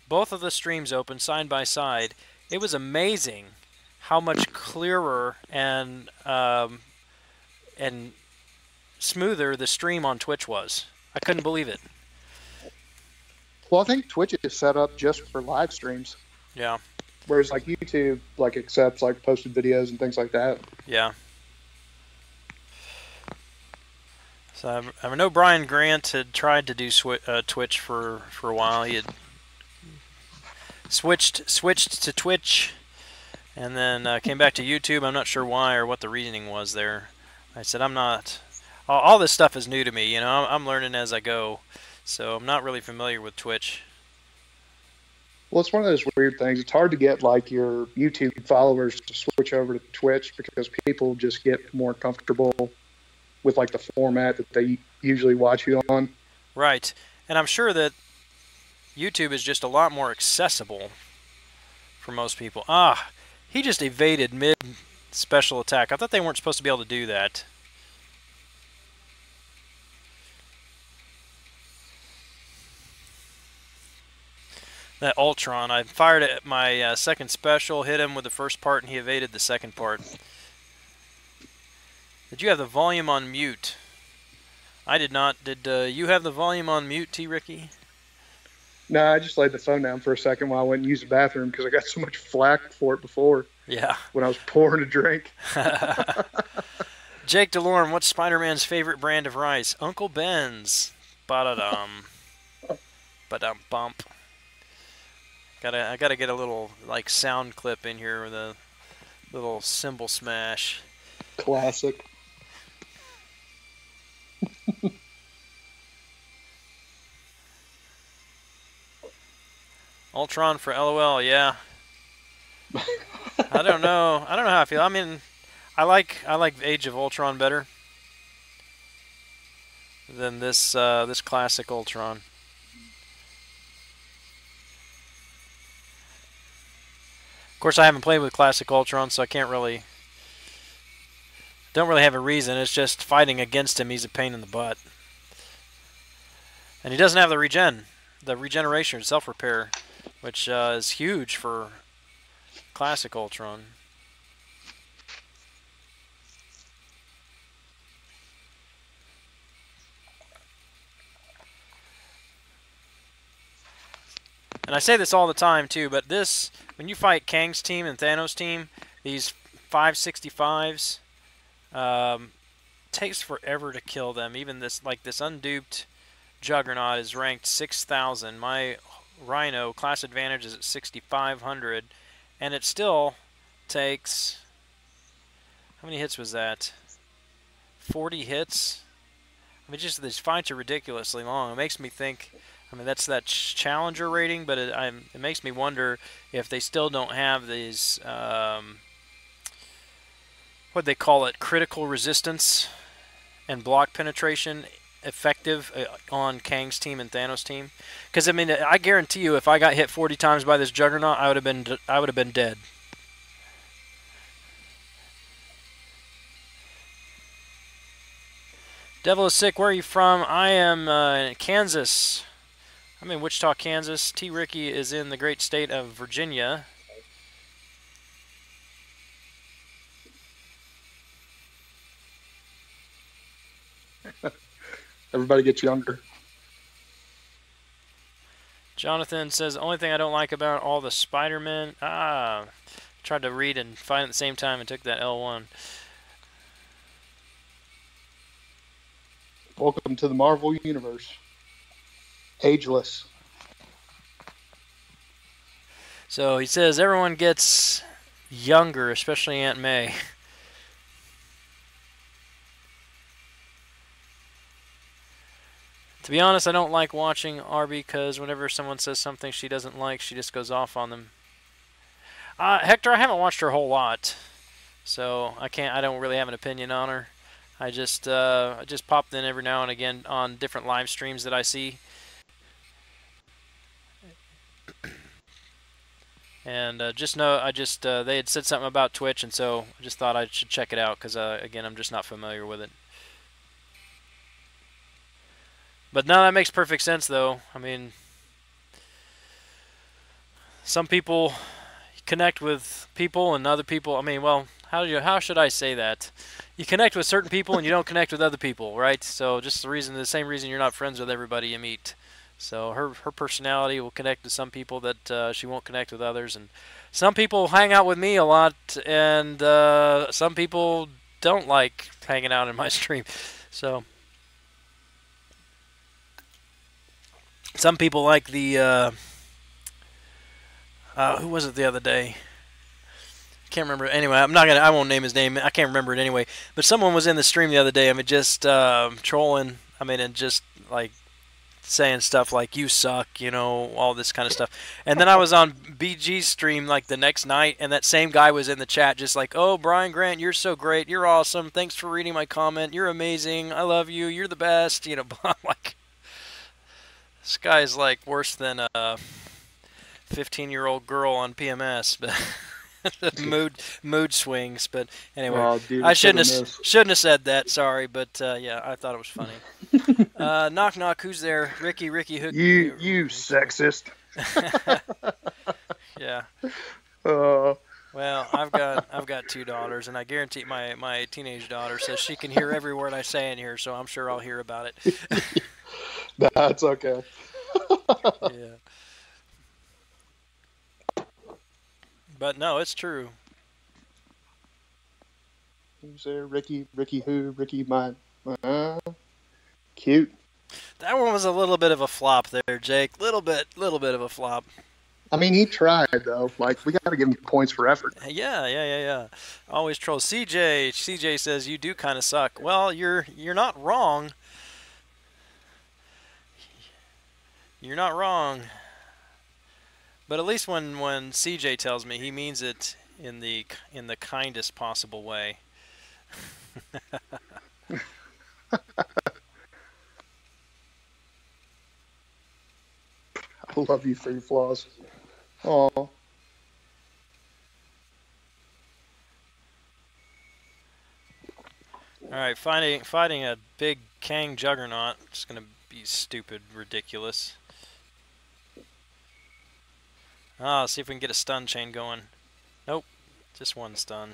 both of the streams open side by side. It was amazing how much clearer and smoother the stream on Twitch was. I couldn't believe it. Well, I think Twitch is set up just for live streams. Yeah. Whereas like YouTube like accepts like posted videos and things like that. Yeah. So I know Brian Grant had tried to do Twitch for a while. He had switched to Twitch, and then came back to YouTube. I'm not sure why or what the reasoning was there. I said I'm not. All this stuff is new to me. You know, I'm learning as I go, so I'm not really familiar with Twitch. Well, it's one of those weird things. It's hard to get like your YouTube followers to switch over to Twitch because people just get more comfortable with like the format that they usually watch you on. Right, and I'm sure that YouTube is just a lot more accessible for most people. Ah, he just evaded special attack. I thought they weren't supposed to be able to do that. That Ultron, I fired at my second special, hit him with the first part, and he evaded the second part. Did you have the volume on mute? I did not. Did you have the volume on mute, T.Ricky? No, I just laid the phone down for a second while I went and used the bathroom because I got so much flack for it before. Yeah. When I was pouring a drink. Jake DeLorme, what's Spider-Man's favorite brand of rice? Uncle Ben's. Ba-da-dum. Ba-dum-bump. I gotta get a little like sound clip in here with a little cymbal smash. Classic. Ultron for LOL, yeah. I don't know. I don't know how I feel. I mean, I like Age of Ultron better than this this classic Ultron. Of course, I haven't played with classic Ultron, so I don't really have a reason. It's just fighting against him. He's a pain in the butt, and he doesn't have the regeneration, self-repair, which is huge for classic Ultron. And I say this all the time too, but this, when you fight Kang's team and Thanos' team, these 565s, takes forever to kill them. Even this, like this unduped Juggernaut is ranked 6,000. My Rhino class advantage is at 6,500, and it still takes, how many hits was that? 40 hits? I mean, just these fights are ridiculously long. It makes me think, I mean, that's that Challenger rating, but it makes me wonder if they still don't have these, what they call it, critical resistance and block penetration effective on Kang's team and Thanos' team. Because I mean, I guarantee you, if I got hit 40 times by this Juggernaut, I would have been dead. Devil is sick. Where are you from? I am in Kansas. I'm in Wichita, Kansas. T.Ricky is in the great state of Virginia. Everybody gets younger. Jonathan says, the only thing I don't like about all the Spider-Men... tried to read and find at the same time and took that L1. Welcome to the Marvel Universe. Ageless. So he says everyone gets younger, especially Aunt May. To be honest, I don't like watching Arby because whenever someone says something she doesn't like, she just goes off on them. Hector, I haven't watched her a whole lot, so I don't really have an opinion on her. I just pop in every now and again on different live streams that I see. And just know, they had said something about Twitch, and so I just thought I should check it out because, again, I'm just not familiar with it. But no, that makes perfect sense, though. I mean, some people connect with people, and other people. I mean, well, how should I say that? You connect with certain people, and you don't connect with other people, right? So just the same reason you're not friends with everybody you meet. So her personality will connect to some people that she won't connect with others, and some people hang out with me a lot, and some people don't like hanging out in my stream. So some people like the who was it the other day? Can't remember. Anyway, I won't name his name. I can't remember it anyway. But someone was in the stream the other day. I mean, just trolling. I mean, and just like saying stuff like "you suck," you know, all this kind of stuff. And then I was on BG's stream like the next night, and that same guy was in the chat, just like, "Oh, Brian Grant, you're so great. You're awesome. Thanks for reading my comment. You're amazing. I love you. You're the best." You know, like this guy's like worse than a 15-year-old girl on PMS, but. mood swings. But anyway, Oh, dude, I it's hit or shouldn't have said that. Sorry, but yeah, I thought it was funny. Knock knock. Who's there? Ricky. Who? You sexist. Yeah. Uh, Well, I've got 2 daughters, and I guarantee my teenage daughter says she can hear every word I say in here, so I'm sure I'll hear about it. that's okay. Yeah. But no, it's true. Who's there? Ricky who? Ricky my cute. That one was a little bit of a flop there, Jake. Little bit of a flop. I mean, he tried though. Like, we got to give him points for effort. Yeah. Always troll. CJ says you do kind of suck. Well, you're not wrong. You're not wrong. But at least when CJ tells me, he means it in the kindest possible way. I love you for your flaws. Oh, All right, fighting a big Kang juggernaut. It's gonna be stupid, ridiculous. See if we can get a stun chain going. Nope, just one stun.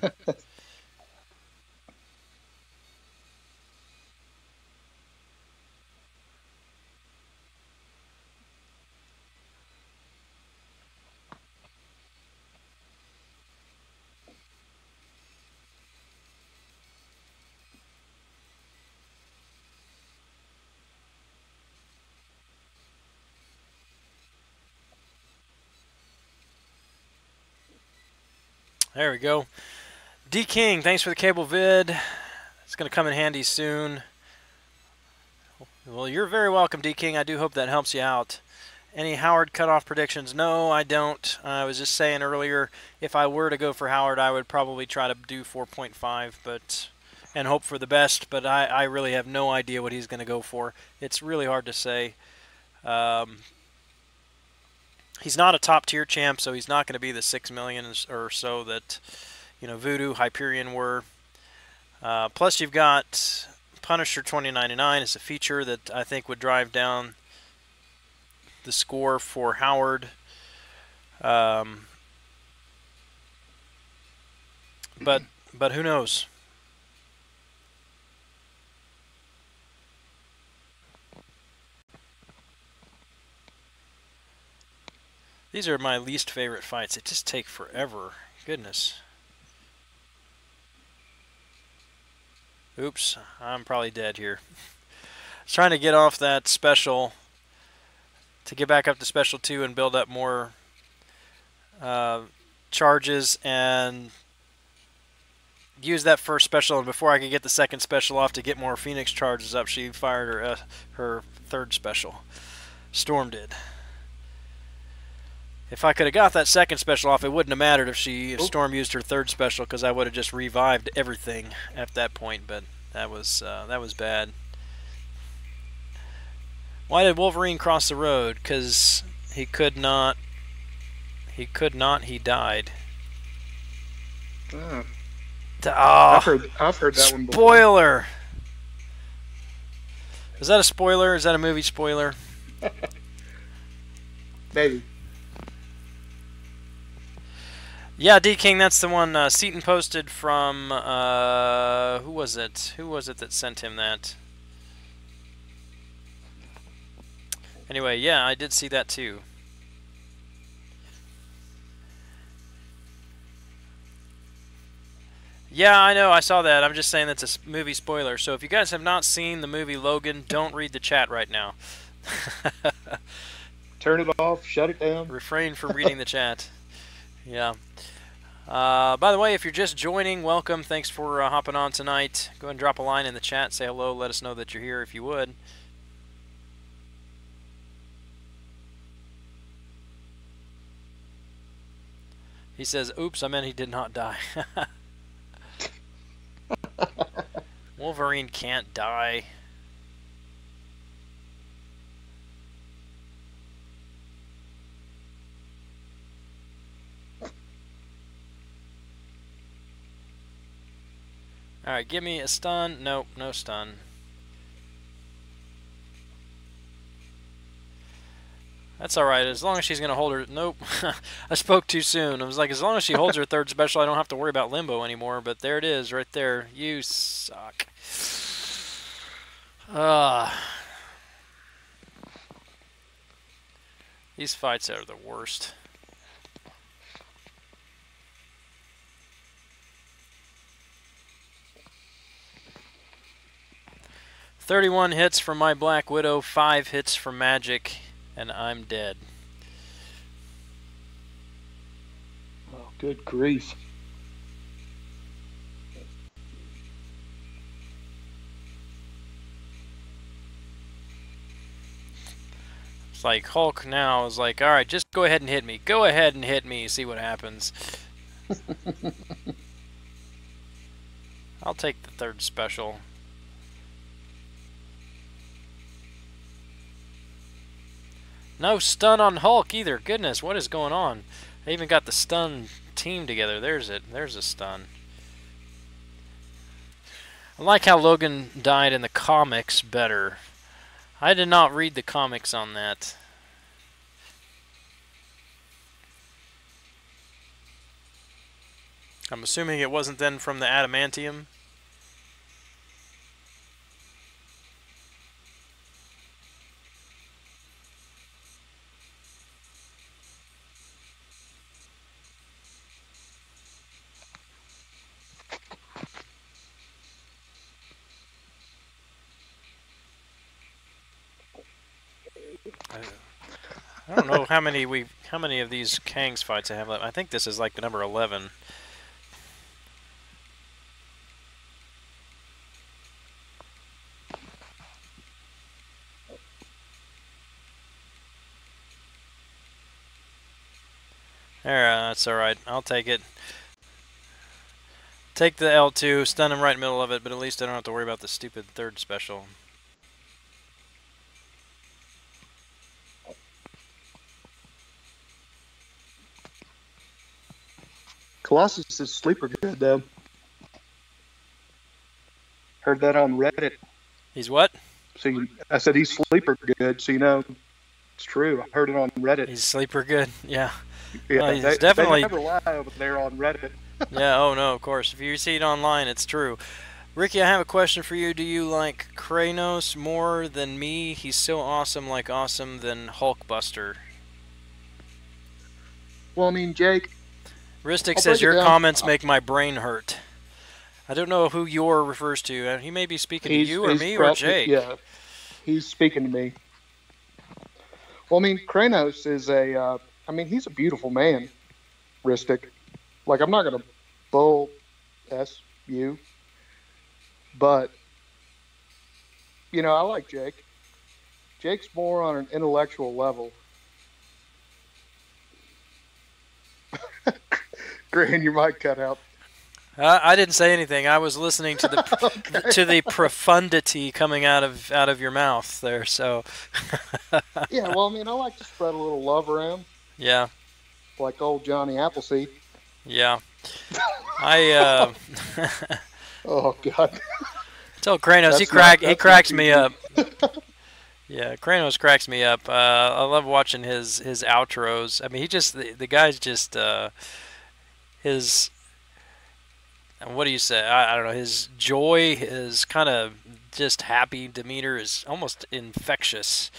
There we go. D King, thanks for the cable vid. It's going to come in handy soon. Well, you're very welcome, D King. I do hope that helps you out. Any Howard cutoff predictions? No, I don't. I was just saying earlier, if I were to go for Howard, I would probably try to do 4.5, and hope for the best. But I really have no idea what he's going to go for. It's really hard to say. He's not a top tier champ, so he's not going to be the 6 million or so that Voodoo, Hyperion were. Plus, you've got Punisher 2099 as a feature that I think would drive down the score for Howard. But who knows? These are my least favorite fights. They just take forever. Goodness. Oops, I'm probably dead here. I was trying to get off that special to get back up to special 2 and build up more charges and use that first special, and before I could get the second special off to get more Phoenix charges up, she fired her third special. Storm did. If I could have got that second special off, it wouldn't have mattered if Storm used her third special, because I would have just revived everything at that point. But that was bad. Why did Wolverine cross the road? Because he could not. He died. Oh. I've heard that one before. Spoiler. Is that a spoiler? Is that a movie spoiler? Maybe. Yeah, D King, that's the one Seaton posted from. Who was it? Who was it that sent him that? Anyway, yeah, I did see that too. Yeah, I know, I saw that. I'm just saying that's a movie spoiler. So if you guys have not seen the movie Logan, don't read the chat right now. Turn it off, shut it down. Refrain from reading the chat. Yeah. By the way, if you're just joining, welcome. Thanks for hopping on tonight. Go ahead and drop a line in the chat. Say hello. Let us know that you're here if you would. He says, oops, I meant he did not die. Wolverine can't die. Alright, give me a stun. Nope, no stun. That's alright, as long as she's going to hold her... Nope, I spoke too soon. I was like, as long as she holds her third special, I don't have to worry about limbo anymore. But there it is, right there. You suck. These fights are the worst. "31 hits from my Black Widow, 5 hits from Magic, and I'm dead." Oh, good grief. It's like Hulk now is like, alright, just go ahead and hit me. Go ahead and hit me, see what happens. I'll take the third special. No stun on Hulk either. Goodness, what is going on? I even got the stun team together. There's it. There's a stun. I like how Logan died in the comics better. I did not read the comics on that. I'm assuming it wasn't then from the adamantium. I don't know how many of these Kangs fights I have left. I think this is like the number 11. There, that's alright. I'll take it. Take the L2, stun him right in the middle of it, but at least I don't have to worry about the stupid third special. Colossus is sleeper good, though. Heard that on Reddit. He's what? So I said he's sleeper good, so you know it's true. I heard it on Reddit. He's sleeper good, yeah. Yeah, he's definitely... They never lie over there on Reddit. Yeah, oh no, of course. If you see it online, it's true. Ricky, I have a question for you. Do you like Kranos more than me? He's so awesome, like awesome, than Hulkbuster. Well, I mean, Jake... Ristic says, your comments make my brain hurt. I don't know who your refers to. He may be speaking to you or me or Jake. Yeah, he's speaking to me. Well, I mean, Kranos is a... I mean, he's a beautiful man, Ristic. Like, I'm not going to bull you, but, you know, I like Jake. Jake's more on an intellectual level. Gran, your mic cut out. I didn't say anything. I was listening to the Okay. to the profundity coming out of your mouth there. So Yeah, well, I mean, I like to spread a little love around, yeah, like old Johnny Appleseed. yeah. I Oh God. tell Kranos he cracks me up. Yeah, Kranos cracks me up. I love watching his outros. I mean, the guy's just his. What do you say? I don't know. His joy, his kind of just happy demeanor is almost infectious.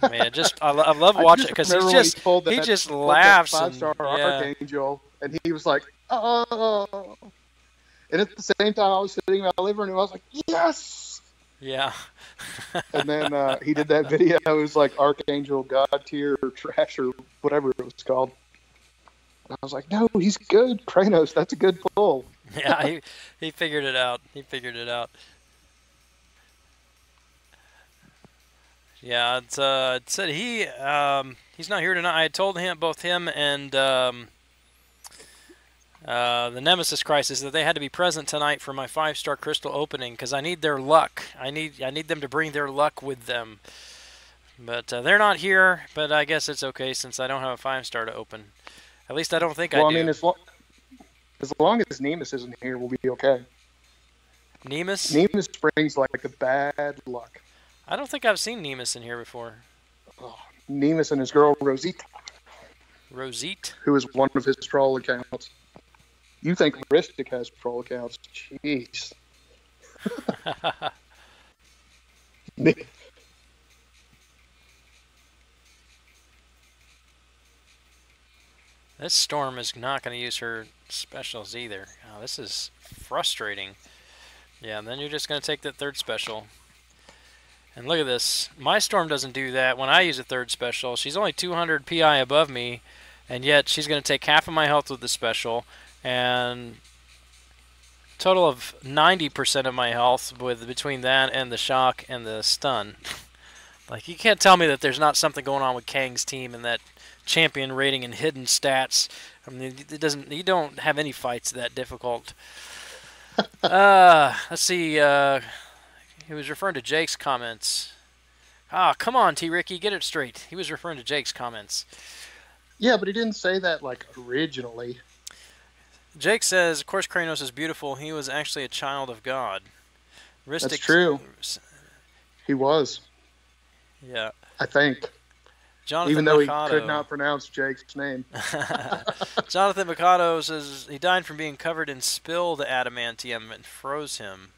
I mean, I love watching it because he just laughs. Five-star Archangel, and he was like, oh. And at the same time, I was sitting in my living room, I was like, yes. Yeah. And then he did that video. It was like Archangel, God tier, or trash, or whatever it was called. And I was like, no, he's good. Kranos, that's a good pull. Yeah, he figured it out. He figured it out. Yeah, it said he's not here tonight. I had told both him and the Nemesis Crisis that they had to be present tonight for my 5-star crystal opening because I need their luck. I need them to bring their luck with them. But they're not here. But I guess it's okay since I don't have a 5-star to open. At least I don't think I do. Well, I mean, as long as Nemus isn't here, we'll be okay. Nemus? Nemus brings like a bad luck. I don't think I've seen Nemus in here before. Oh, Nemus and his girl Rosita. Rosite? Who is one of his troll accounts. You think Ristic has troll accounts. Jeez. This Storm is not going to use her specials either. Oh, this is frustrating. Yeah, and then you're just going to take that third special. And look at this. My Storm doesn't do that when I use a third special. She's only 200 PI above me, and yet she's going to take half of my health with the special, and total of 90% of my health with between that and the shock and the stun. Like, you can't tell me that there's not something going on with Kang's team and that champion rating and hidden stats. I mean, it doesn't. You don't have any fights that difficult. Let's see. He was referring to Jake's comments. Ah, come on, T.Ricky, get it straight. He was referring to Jake's comments. Yeah, but he didn't say that, like, originally. Jake says, of course Kranos is beautiful. He was actually a child of God. That's true. He was. Yeah. I think. Jonathan Even though Mikado. He could not pronounce Jake's name. Jonathan Mikado says he died from being covered in spilled adamantium and froze him.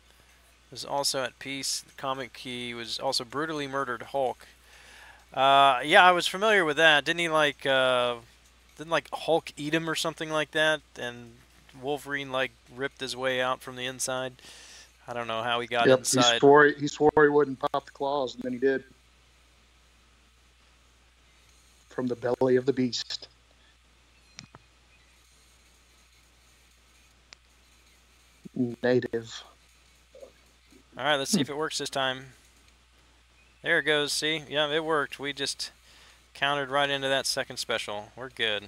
Was also at peace. The comic he was also brutally murdered Hulk. Yeah, I was familiar with that. Didn't he didn't like Hulk eat him or something like that? And Wolverine like ripped his way out from the inside. I don't know how he got inside. He swore he wouldn't pop the claws, and then he did. From the belly of the beast. Native. All right, let's see if it works this time. There it goes. See? Yeah, it worked. We just countered right into that second special. We're good.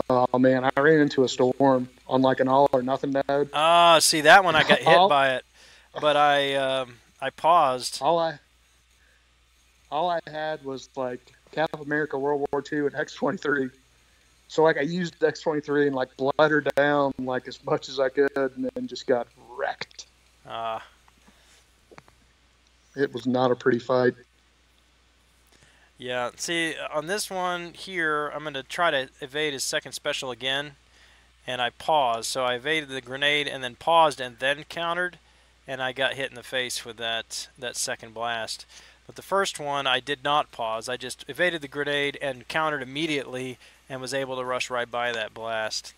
Oh, man, I ran into a storm on like an all or nothing node. Ah, see, that one I got hit by it, but I paused. All I had was like Captain America World War II and X-23. So like I used X-23 and like bled her down like as much as I could, and then just got wrecked. It was not a pretty fight. Yeah, see, on this one here, I'm going to try to evade his second special again, and I paused. So I evaded the grenade and then paused and then countered, and I got hit in the face with that second blast. But the first one, I did not pause. I just evaded the grenade and countered immediately and was able to rush right by that blast.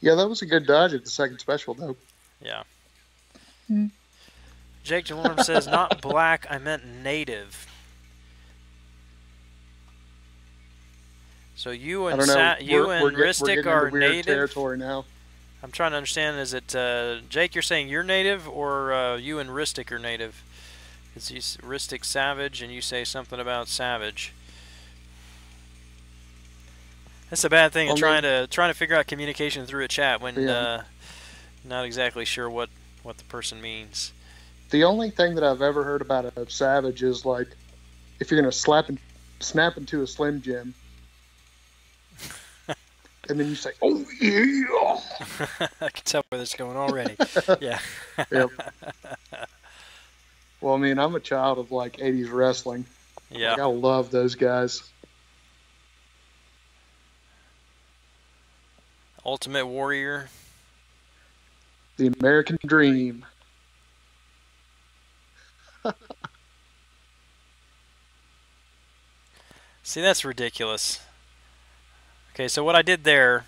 Yeah, that was a good dodge at the second special, though. Yeah. Jake Delorme says, not black, I meant native. So you and Ristic are native? Territory now. I'm trying to understand, is it, Jake, you're saying you're native, or you and Ristic are native? Is Ristic savage, and you say something about savage? That's a bad thing, trying to figure out communication through a chat when not exactly sure what the person means. The only thing that I've ever heard about a savage is like if you're gonna snap into a Slim Jim, and then you say, "Oh yeah," I can tell where this is going already. Yeah. Yep. Well, I mean, I'm a child of like '80s wrestling. Yeah. Like, I love those guys. Ultimate Warrior. The American Dream. See, that's ridiculous. Okay, so what I did there,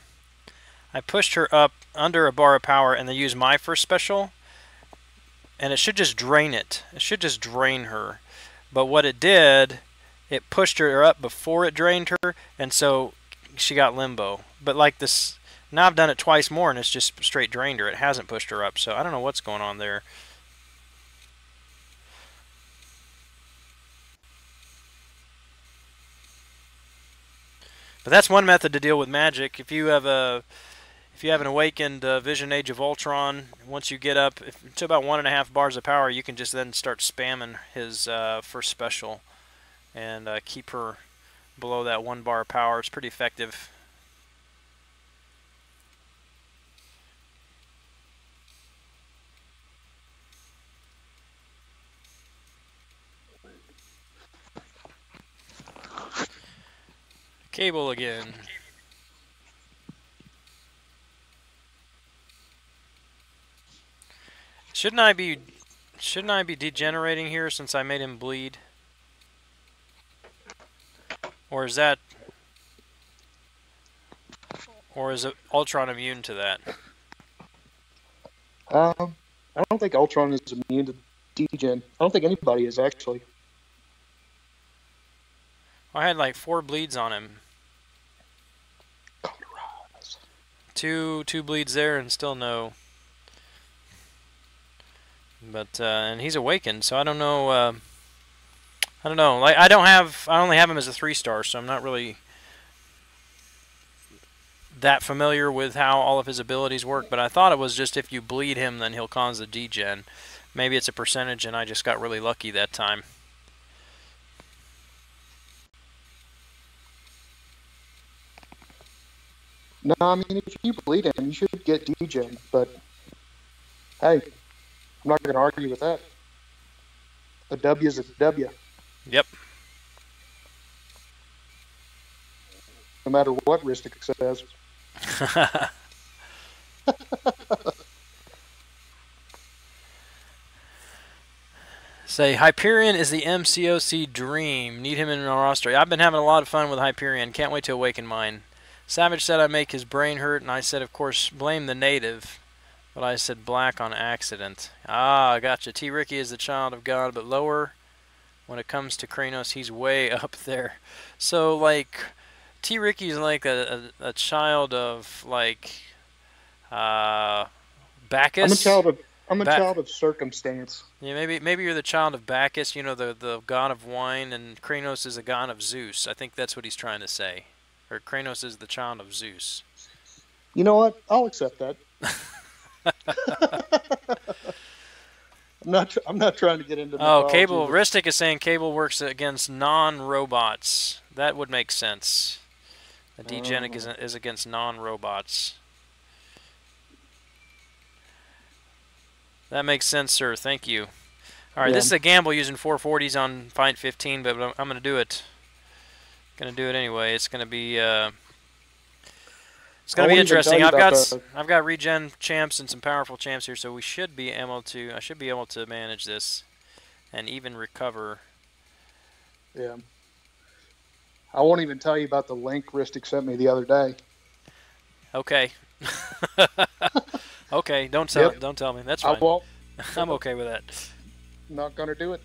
I pushed her up under a bar of power and then used my first special, and it should just drain it. It should just drain her. But what it did, it pushed her up before it drained her, and so she got limbo. But like this, now I've done it twice more, and it's just straight drained her. It hasn't pushed her up, so I don't know what's going on there. But that's one method to deal with magic. If you have an awakened Vision Age of Ultron, once you get up to about 1.5 bars of power, you can just then start spamming his first special and keep her below that 1 bar of power. It's pretty effective. Cable again. Shouldn't I be degenerating here since I made him bleed? Or is that, or is Ultron immune to that? I don't think Ultron is immune to degen. I don't think anybody is, actually. I had like 4 bleeds on him. Two bleeds there and still no. But and he's awakened, so I don't know. I don't know. Like I only have him as a 3-star, so I'm not really that familiar with how all of his abilities work. But I thought it was just if you bleed him, then he'll cause the degen. Maybe it's a percentage, and I just got really lucky that time. No, I mean, if you bleed him, you should get degen. But hey, I'm not going to argue with that. A W is a W. Yep. No matter what Ristic says. Say, Hyperion is the MCOC dream. Need him in our roster. I've been having a lot of fun with Hyperion. Can't wait to awaken mine. Savage said I make his brain hurt, and I said, of course, blame the native. But I said black on accident. Ah, gotcha. T.Ricky is the child of God, but lower. When it comes to Kranos, he's way up there. So, like, T.Ricky is like a child of, like, Bacchus. I'm a child of circumstance. Yeah, maybe you're the child of Bacchus, you know, the god of wine, and Kranos is a god of Zeus. I think that's what he's trying to say. Or Kranos is the child of Zeus. You know what? I'll accept that. I'm not trying to get into mythology. Cable Ristic is saying Cable works against non-robots. That would make sense. The degen is against non-robots. That makes sense, sir. Thank you. All right, This is a gamble using 440s on Fight 15, but I'm going to do it. Going to do it anyway. It's going to be interesting. I've got regen champs and some powerful champs here, so I should be able to manage this and even recover. Yeah. I won't even tell you about the link Ristic sent me the other day. Okay. Okay, don't tell me. That's fine. I won't. I'm okay with that. Not going to do it.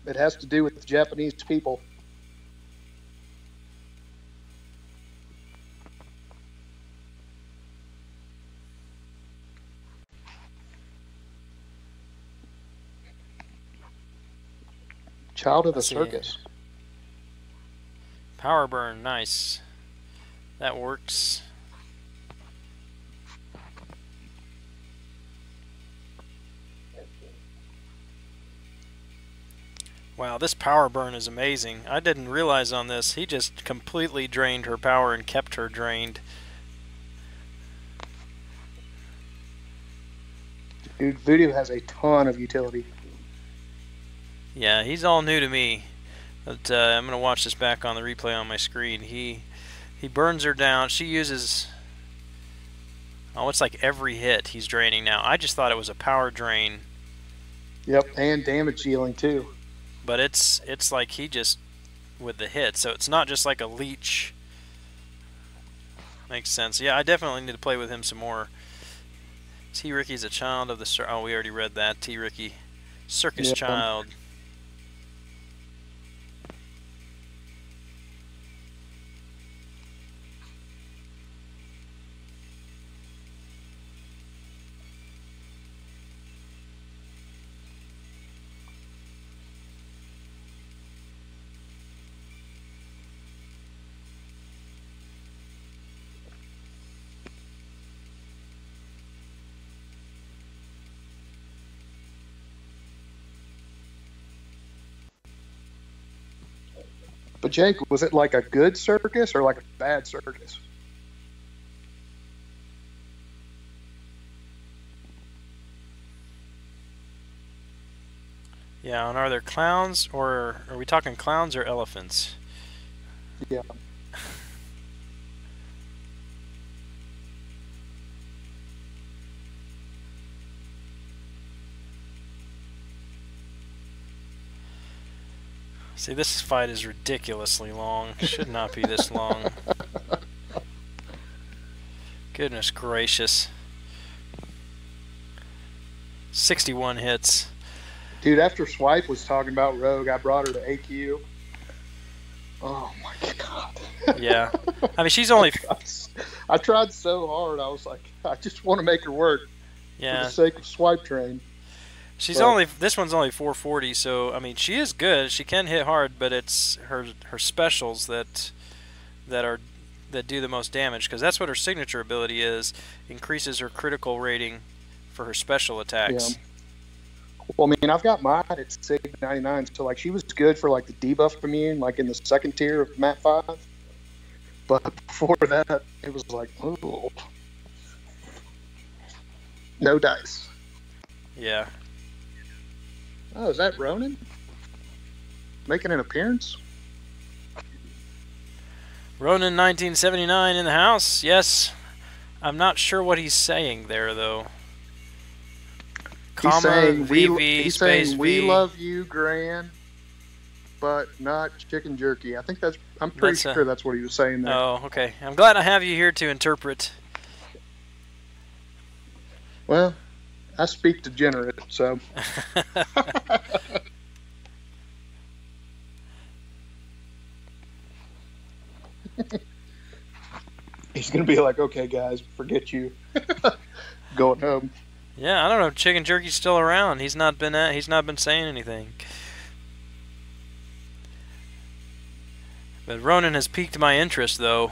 It has to do with the Japanese people. Child of the circus. Power burn, nice. That works. Wow, this power burn is amazing. I didn't realize on this, he just completely drained her power and kept her drained. Dude, Vidya has a ton of utility. Yeah, he's all new to me. But I'm going to watch this back on the replay on my screen. He burns her down. She uses... Oh, it's like every hit he's draining now. I just thought it was a power drain. Yep, and damage dealing too. But it's like he just... with the hit. So it's not just like a leech. Makes sense. Yeah, I definitely need to play with him some more. T.Ricky's a child of the... Oh, we already read that. T.Ricky. Circus child. But Jake, was it like a good circus or like a bad circus? Yeah, and are there clowns, or are we talking clowns or elephants? Yeah. See, this fight is ridiculously long. It should not be this long. Goodness gracious. 61 hits. Dude, after Swipe was talking about Rogue, I brought her to AQ. Oh my god. Yeah. I mean, she's only... I tried so hard. I was like, I just want to make her work. Yeah. For the sake of Swipe Train. She's only... This one's only 440, so, I mean, she is good. She can hit hard, but it's her specials that do the most damage, because that's what her signature ability is. Increases her critical rating for her special attacks. Yeah. Well, I mean, I've got mine at Sig 99, so like she was good for like the debuff immune, like in the second tier of Map 5. But before that, it was like, oh, no dice. Yeah. Oh, is that Ronan making an appearance? Ronan 1979 in the house. Yes. I'm not sure what he's saying there, though. He's saying, space we V. love you, Gran, but not chicken jerky. I think I'm pretty sure that's what he was saying there. Oh, okay. I'm glad I have you here to interpret. Well, I speak degenerate, so. He's going to be like, okay, guys, forget you. Going home. Yeah, I don't know. Chicken jerky's still around. He's not been saying anything. But Ronan has piqued my interest, though.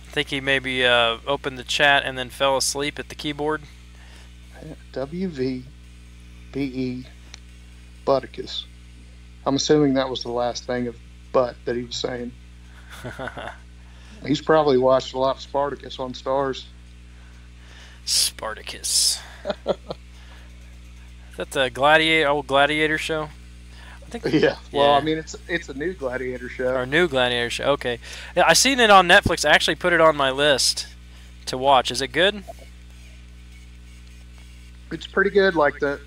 I think he maybe opened the chat and then fell asleep at the keyboard. WVBE Butticus. I'm assuming that was the last thing of butt that he was saying. He's probably watched a lot of Spartacus on Stars. Spartacus. Is that the old Gladiator show? I think. Yeah. Well, I mean, it's a new Gladiator show. Or new Gladiator show. Okay. Yeah, I seen it on Netflix. I actually put it on my list to watch. Is it good? It's pretty good. Like the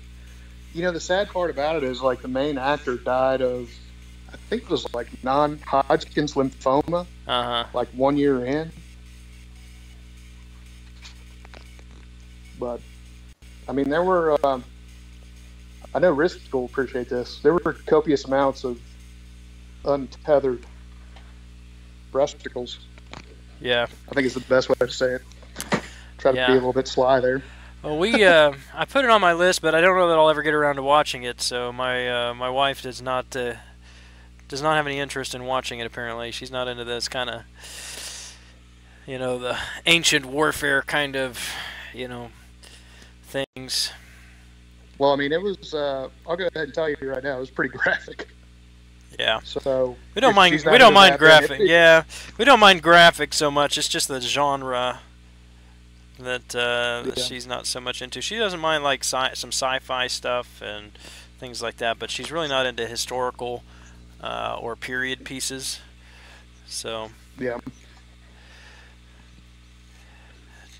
sad part about it is like the main actor died of, I think it was like non-Hodgkin's lymphoma. Like 1 year in. But, I mean, there were, I know Risk will appreciate this. There were copious amounts of untethered breasticles. Yeah. I think it's the best way to say it. Try to be a little bit sly there. Well, I put it on my list, but I don't know that I'll ever get around to watching it. So my wife does not have any interest in watching it. Apparently, she's not into this kind of, the ancient warfare kind of, things. Well, I mean, it was. I'll go ahead and tell you right now, it was pretty graphic. Yeah. So we don't mind graphic. Yeah, we don't mind graphic so much. It's just the genre that she's not so much into. She doesn't mind like some sci-fi stuff and things like that, but she's really not into historical or period pieces. So. Yeah.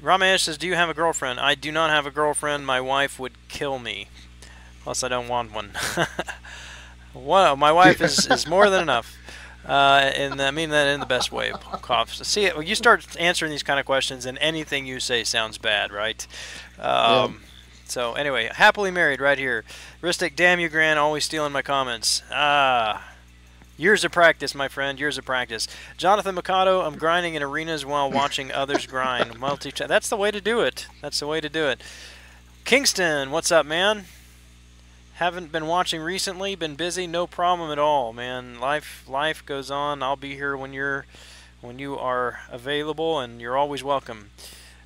Ramesh says, do you have a girlfriend? I do not have a girlfriend. My wife would kill me. Plus, I don't want one. Wow, my wife is more than enough. And I mean that in the best way. Coughs. See, when you start answering these kind of questions, and anything you say sounds bad, right? So, anyway, happily married right here. Ristic, damn you, Gran, always stealing my comments. Years of practice, my friend. Years of practice. Jonathan Mikado, I'm grinding in arenas while watching others grind. That's the way to do it. That's the way to do it. Kingston, what's up, man? Haven't been watching recently. Been busy. No problem at all, man. Life goes on. I'll be here when you are available, and you're always welcome.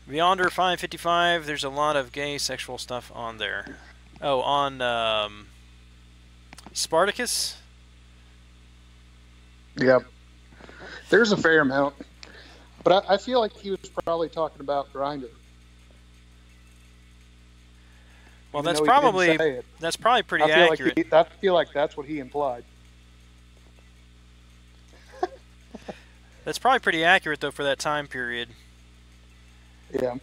Beyonder 555. There's a lot of gay sexual stuff on there. Oh, on Spartacus. Yeah, there's a fair amount. But I feel like he was probably talking about Grinder. Well, Even though he didn't say it. that's probably pretty accurate. I feel like that's what he implied. That's probably pretty accurate though for that time period. Yeah.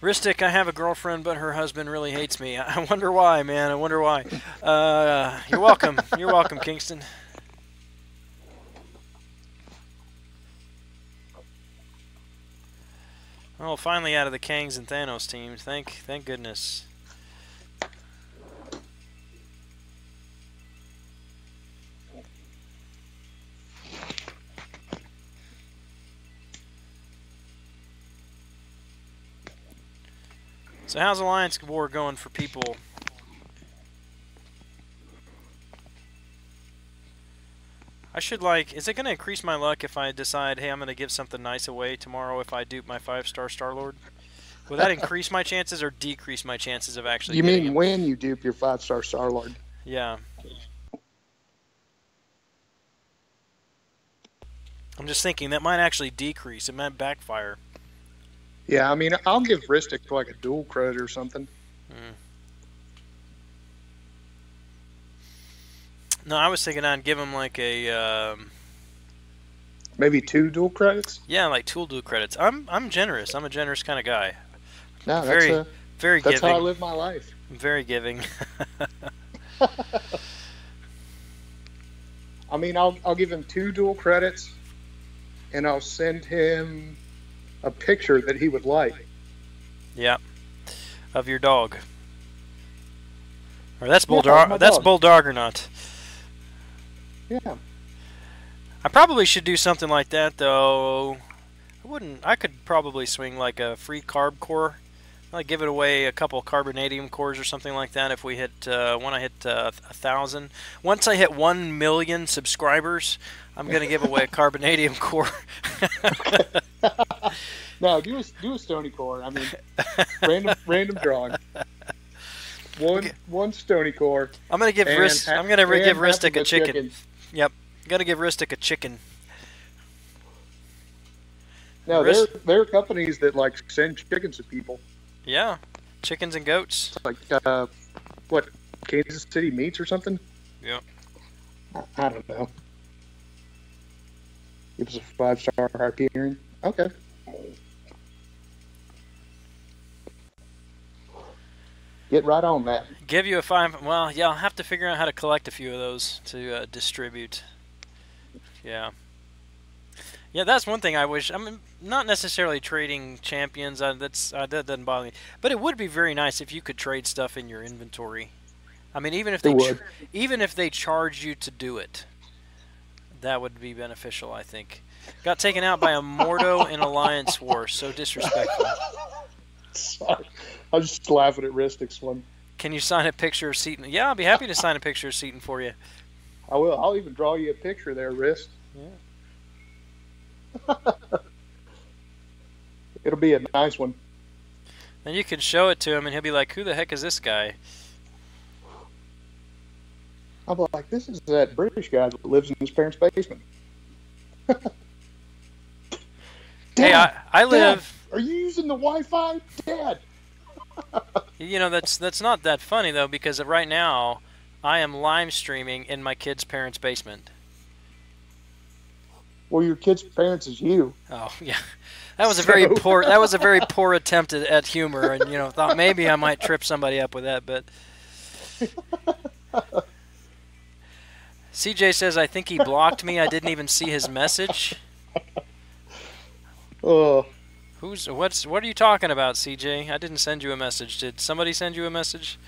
Ristic, I have a girlfriend, but her husband really hates me. I wonder why, man. I wonder why. You're welcome. You're welcome, Kingston. Oh, finally out of the Kangs and Thanos teams. Thank goodness. So how's Alliance War going for people? I should is it going to increase my luck if I decide, hey, I'm going to give something nice away tomorrow if I dupe my 5-star Star-Lord? Will that increase my chances or decrease my chances of actually getting him? You mean when you dupe your 5-star Star-Lord? Yeah. I'm just thinking that might actually decrease. It might backfire. Yeah, I mean, I'll give Ristic like a dual credit or something. No, I was thinking I'd give him like a... maybe 2 dual credits? Yeah, like 2 dual credits. I'm generous. I'm a generous kind of guy. No, very that's giving. how I live my life. I'm very giving. I mean, I'll give him 2 dual credits, and I'll send him a picture that he would like. Yeah, of your dog. Or that's Bulldog. That's Bulldog or not? Yeah. I probably should do something like that though. I could probably swing like a free carb core. Like give it away a couple carbonadium cores or something like that if we hit when I hit 1,000. Once I hit 1 million subscribers, I'm gonna give away a carbonadium core. No, do a stony core. I mean, random drawing. One stony core. I'm gonna give Ristic a chicken. Yep, gotta give Ristic a chicken. No, there are companies that like send chickens to people. Yeah, chickens and goats. Like what, Kansas City Meats or something? Yeah. I don't know. It was a 5-star Hyperion. Okay. Get right on that. Give you a 5. Well, yeah, I'll have to figure out how to collect a few of those to distribute. Yeah. Yeah, that's one thing I wish. I mean, not necessarily trading champions. That doesn't bother me. But it would be very nice if you could trade stuff in your inventory. I mean, even if they charge you to do it, that would be beneficial. I think. Got taken out by a Mordo in Alliance War. So disrespectful. Sorry, I was just laughing at Ristic's one. Can you sign a picture of Seaton? Yeah, I'll be happy to sign a picture of Seaton for you. I will. I'll even draw you a picture there, Rist. Yeah. It'll be a nice one. And you can show it to him, and he'll be like, "Who the heck is this guy?" I'll be like, "This is that British guy that lives in his parents' basement." Dad, hey, I live. Dad, are you using the Wi-Fi, Dad? You know, that's not that funny though, because right now I am live streaming in my kid's parents' basement. Well, your kid's parents is you. Oh yeah, that was a very poor. That was a very poor attempt at humor, and thought maybe I might trip somebody up with that, but. CJ says I think he blocked me. I didn't even see his message. Oh. What are you talking about, CJ? I didn't send you a message. Did somebody send you a message?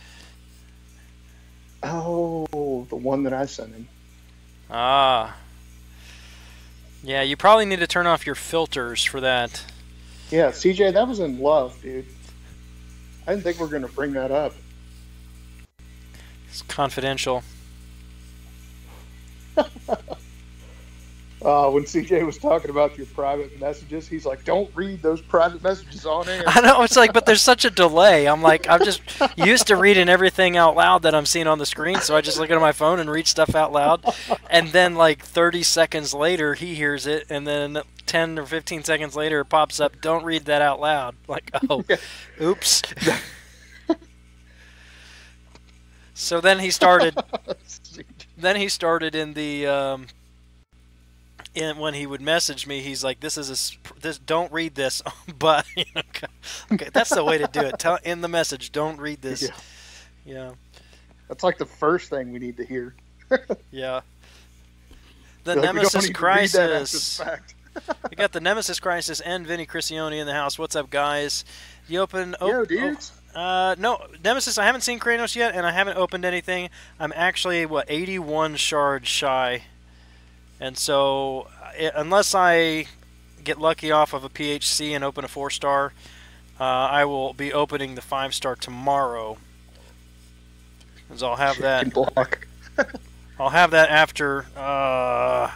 Oh, the one that I sent him. Ah. Yeah, you probably need to turn off your filters for that. Yeah, CJ, that was in love, dude. I didn't think we were going to bring that up. It's confidential. When CJ was talking about your private messages, he's like, "Don't read those private messages on air." I know, it's like, but there's such a delay. I'm like, I'm just used to reading everything out loud that I'm seeing on the screen, so I just look at my phone and read stuff out loud. And then, like, 30 seconds later, he hears it, and then 10 or 15 seconds later, it pops up, "Don't read that out loud." Like, oh, oops. So then he started. Then he started in the. And when he would message me, he's like, "This don't read this," but okay, that's the way to do it. Tell in the message, "Don't read this." Yeah. That's like the first thing we need to hear. Yeah. The Nemesis Crisis. We got the Nemesis Crisis and Vinny Cristione in the house. What's up, guys? You open? Yo, dudes. No, Nemesis. I haven't seen Kranos yet, and I haven't opened anything. I'm actually 81 shards shy. And so, unless I get lucky off of a PHC and open a 4-star, I will be opening the 5-star tomorrow. Because I'll have that. Block. I'll have that after. I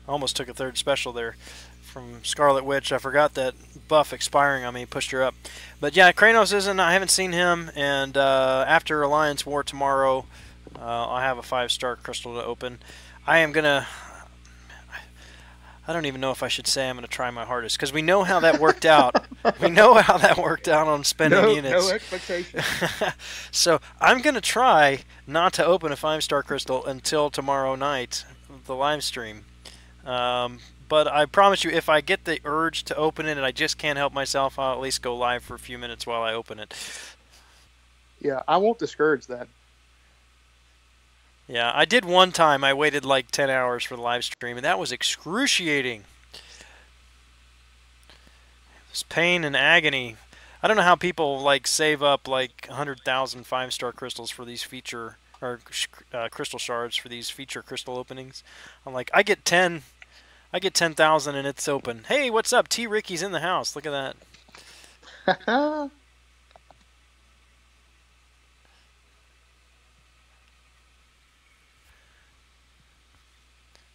almost took a third special there from Scarlet Witch. I forgot that buff expiring on me pushed her up. But yeah, Kranos isn't. I haven't seen him, and after Alliance War tomorrow. I'll have a 5-star crystal to open. I am gonna. I don't even know if I should say I'm gonna try my hardest because we know how that worked out. We know how that worked out on spending units. No expectation. So I'm gonna try not to open a 5-star crystal until tomorrow night, the live stream. But I promise you, if I get the urge to open it and I just can't help myself, I'll at least go live for a few minutes while I open it. Yeah, I won't discourage that. Yeah, I did one time. I waited like 10 hours for the live stream, and that was excruciating. It was pain and agony. I don't know how people like save up like 100,000 5-star crystals for these feature or crystal shards for these feature crystal openings. I'm like, I get 10,000 and it's open. Hey, what's up? T.Ricky's in the house. Look at that.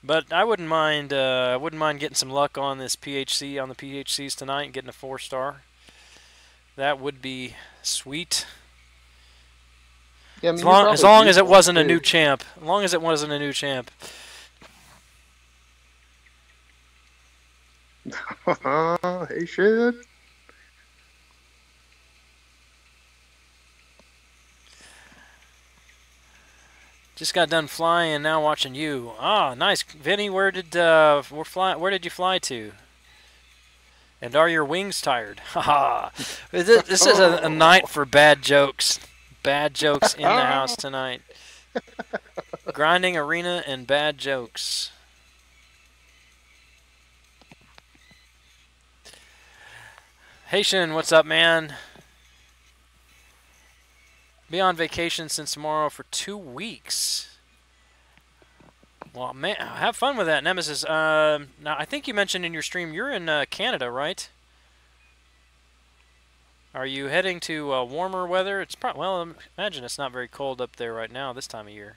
But I wouldn't mind getting some luck on this PHC, on the PHCs tonight, and getting a 4-star. That would be sweet. Yeah, I mean, as long as it wasn't a new champ. As long as it wasn't a new champ. Hey, shit. Just got done flying and now watching you. Ah, nice, Vinny. Where did you fly to? And are your wings tired? Haha. This is a night for bad jokes. Bad jokes in the house tonight. Grinding arena and bad jokes. Haitian, what's up, man? Be on vacation since tomorrow for 2 weeks. Well, man, have fun with that, Nemesis. Now, I think you mentioned in your stream you're in Canada, right? Are you heading to warmer weather? It's well, imagine it's not very cold up there right now this time of year.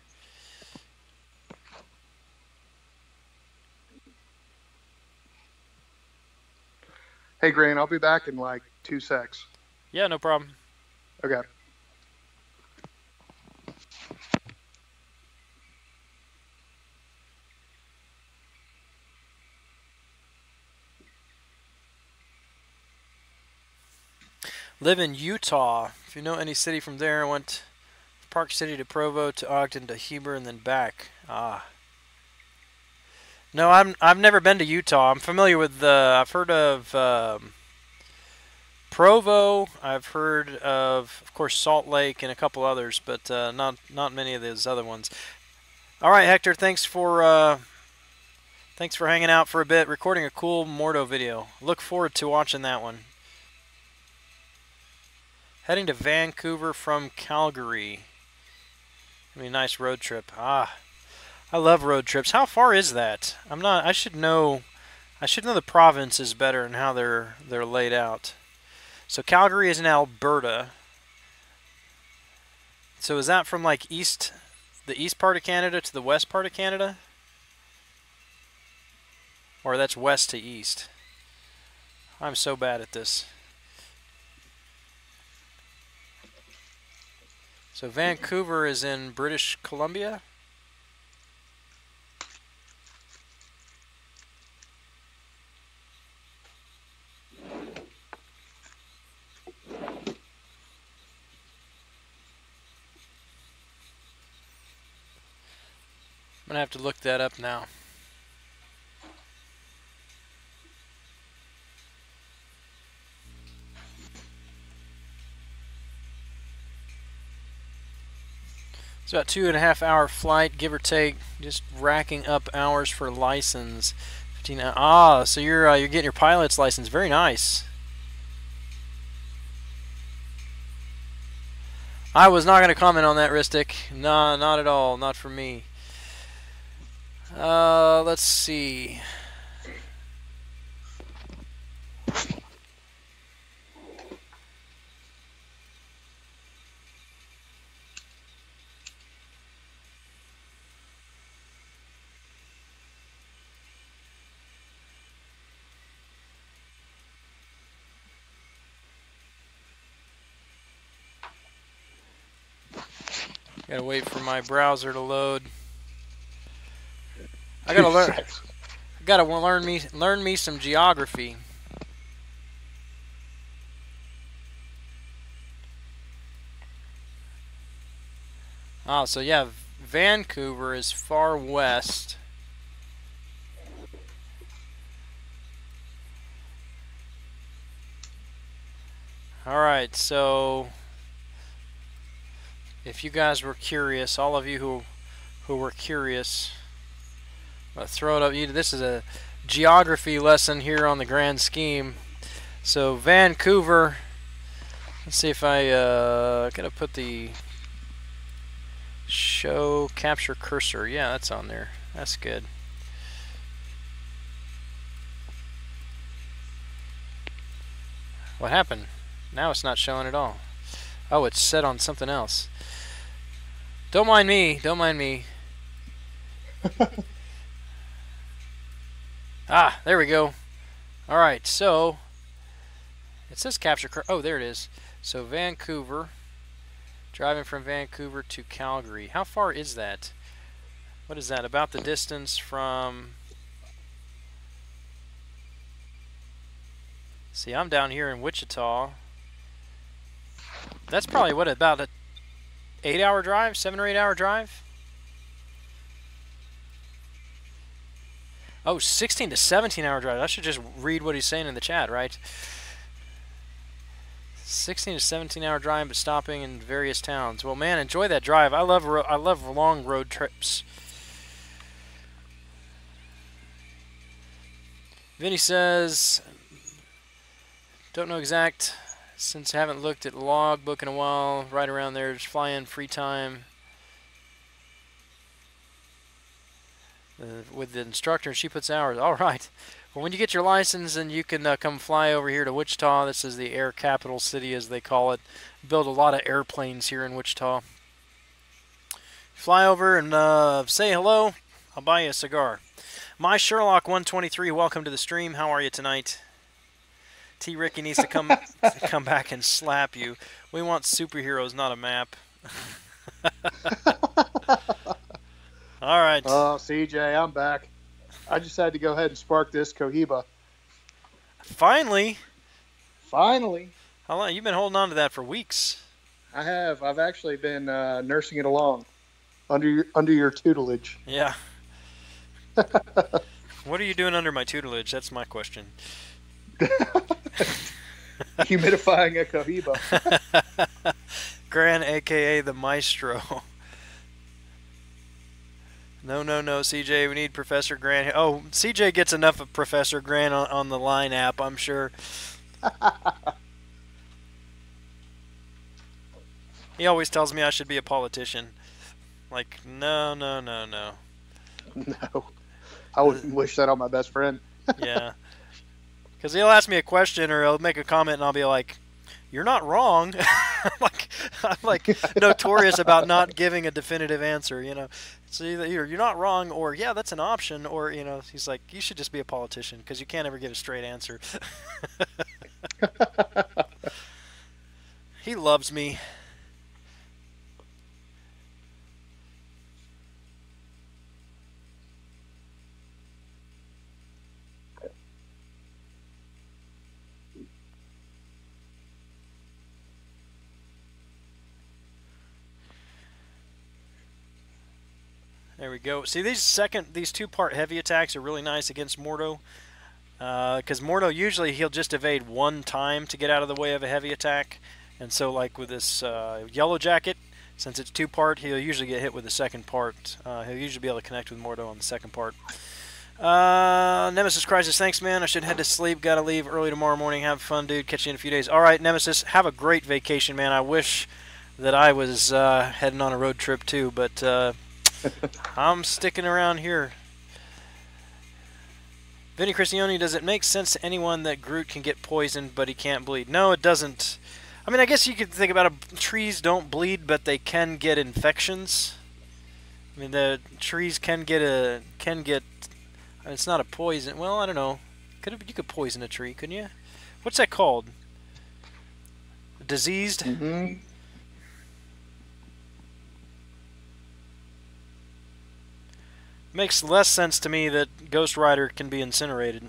Hey, Gran, I'll be back in like 2 secs. Yeah, no problem. Okay. Live in Utah. If you know any city from there, I went Park City to Provo to Ogden to Heber and then back. Ah. No, I've never been to Utah. I'm familiar with I've heard of Provo. I've heard of course, Salt Lake and a couple others, but not many of those other ones. All right, Hector. Thanks for hanging out for a bit, recording a cool Mordo video. Look forward to watching that one. Heading to Vancouver from Calgary. I mean, nice road trip. Ah, I love road trips. How far is that? I should know the provinces better and how they're laid out. So Calgary is in Alberta. So is that from like east the east part of Canada to the west part of Canada? Or that's west to east? I'm so bad at this. So Vancouver is in British Columbia? I'm going to have to look that up now. It's about 2.5 hour flight, give or take. Just racking up hours for license. 15 hours. Ah, so you're getting your pilot's license. Very nice. I was not going to comment on that, Ristic. Nah, not at all. Not for me. Let's see. Gotta wait for my browser to load. I gotta learn. I gotta learn me some geography. Oh, so yeah, Vancouver is far west. All right, so if you guys were curious, all of you who were curious, I'll throw it up. This is a geography lesson here on the grand scheme. So Vancouver. Let's see if I gotta put the show capture cursor. Yeah, that's on there. That's good. What happened? Now it's not showing at all. Oh, it's set on something else. Don't mind me. Don't mind me. Ah, there we go. All right, so it says capture. Oh, there it is. So Vancouver, driving from Vancouver to Calgary. How far is that? What is that? About the distance from... See, I'm down here in Wichita. That's probably, what, about a 8-hour drive? 7 or 8 hour drive? Oh, 16 to 17 hour drive. I should just read what he's saying in the chat, right? 16 to 17 hour drive, but stopping in various towns. Well, man, enjoy that drive. I love long road trips. Vinny says, don't know exact, since I haven't looked at logbook in a while. Right around there, just fly in free time. With the instructor, she puts hours. All right. Well, when you get your license, and you can come fly over here to Wichita. This is the air capital city, as they call it. Build a lot of airplanes here in Wichita. Fly over and say hello. I'll buy you a cigar. My Sherlock 123, welcome to the stream. How are you tonight? T.Ricky needs to come back and slap you. We want superheroes, not a map. All right. Oh, CJ, I'm back. I just had to go ahead and spark this Cohiba. Finally. Finally. How long? You've been holding on to that for weeks. I have. I've actually been nursing it along under your tutelage. Yeah. What are you doing under my tutelage? That's my question. Humidifying a Cohiba. Gran, a.k.a. the Maestro. No, CJ, we need Professor Gran. Oh, CJ gets enough of Professor Gran on the Line app, I'm sure. He always tells me I should be a politician. Like, no. No. I wouldn't wish that on my best friend. Yeah. Because he'll ask me a question or he'll make a comment and I'll be like, you're not wrong. I'm like notorious about not giving a definitive answer, you know. So either you're not wrong, or yeah, that's an option, or you know, he's like, you should just be a politician because you can't ever get a straight answer. He loves me. There we go. See, these two-part heavy attacks are really nice against Mordo. Because Mordo, usually he'll just evade one time to get out of the way of a heavy attack. And so, like with this Yellow Jacket, since it's two-part, he'll usually get hit with the second part. He'll usually be able to connect with Mordo on the second part. Nemesis Crisis, thanks, man. I should head to sleep. Gotta leave early tomorrow morning. Have fun, dude. Catch you in a few days. All right, Nemesis, have a great vacation, man. I wish that I was heading on a road trip, too, but... I'm sticking around here. Vinny Cristioni, does it make sense to anyone that Groot can get poisoned but he can't bleed? No, it doesn't. I mean, I guess you could think about it. Trees don't bleed, but they can get infections. I mean, the trees can get it's not a poison. Well, I don't know. You could poison a tree, couldn't you? What's that called? Diseased? Mm-hmm. Makes less sense to me that Ghost Rider can be incinerated.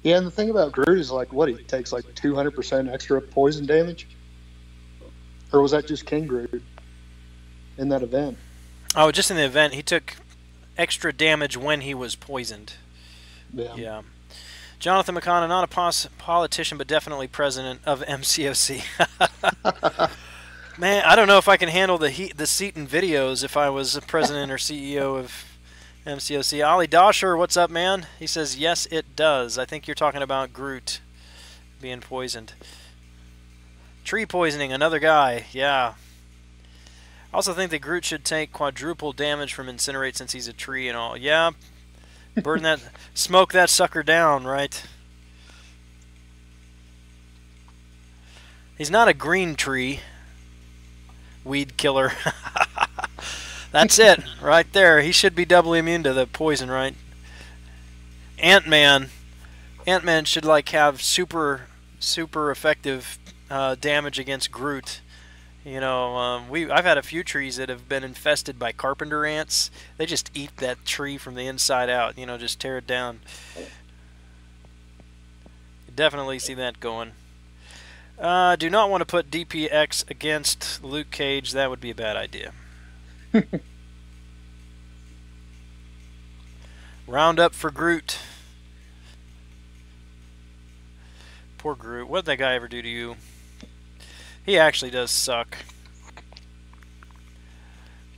Yeah, and the thing about Groot is, like, what, he takes like 200% extra poison damage? Or was that just King Groot in that event? Oh, just in the event, he took extra damage when he was poisoned. Yeah. Jonathan McConnell, not a politician, but definitely president of MCOC. Man, I don't know if I can handle the seat and videos if I was the president or CEO of MCOC. Ali Dasher, what's up, man? He says, yes, it does. I think you're talking about Groot being poisoned. Tree poisoning, another guy. Yeah. I also think that Groot should take quadruple damage from Incinerate since he's a tree and all. Yeah. Burn that, smoke that sucker down, right? He's not a green tree. Weed killer. That's it, right there. He should be doubly immune to the poison, right? Ant-Man should like have super effective damage against Groot. You know, I've had a few trees that have been infested by carpenter ants. They just eat that tree from the inside out. You know, just tear it down. You definitely see that going. Do not want to put DPX against Luke Cage. That would be a bad idea. Round up for Groot. Poor Groot. What did that guy ever do to you? He actually does suck.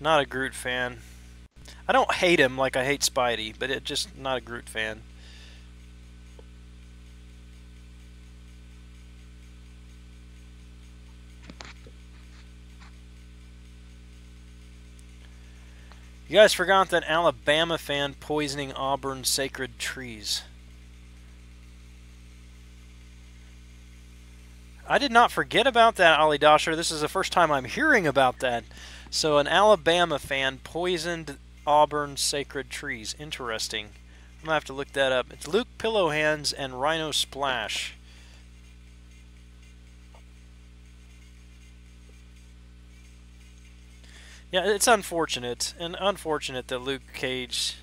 Not a Groot fan. I don't hate him like I hate Spidey, but it's just not a Groot fan. You guys forgot that Alabama fan poisoning Auburn sacred trees. I did not forget about that, Ali Dasher. This is the first time I'm hearing about that. So an Alabama fan poisoned Auburn sacred trees. Interesting. I'm going to have to look that up. It's Luke Pillowhands and Rhino Splash. Yeah, it's unfortunate. And unfortunate that Luke Cage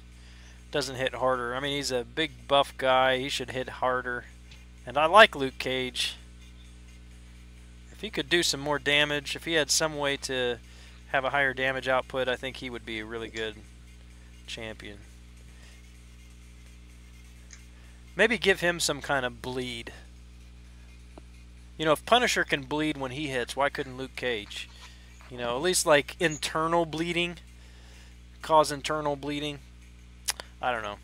doesn't hit harder. I mean, he's a big buff guy. He should hit harder. And I like Luke Cage. If he could do some more damage, if he had some way to have a higher damage output, I think he would be a really good champion. Maybe give him some kind of bleed. You know, if Punisher can bleed when he hits, why couldn't Luke Cage? You know, at least like internal bleeding. Cause internal bleeding. I don't know.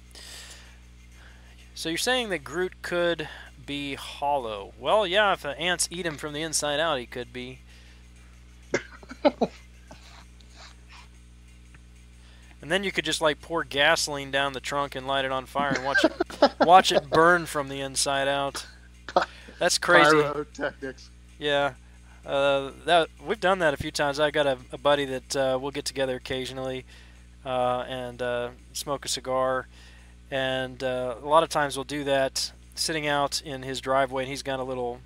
So you're saying that Groot could be hollow. Well, yeah, if the ants eat him from the inside out, he could be. And then you could just like pour gasoline down the trunk and light it on fire and watch it burn from the inside out. That's crazy. Pyrotechnics. Yeah. That we've done that a few times. I got a buddy that we'll get together occasionally and smoke a cigar, and a lot of times we'll do that sitting out in his driveway. And he's got a little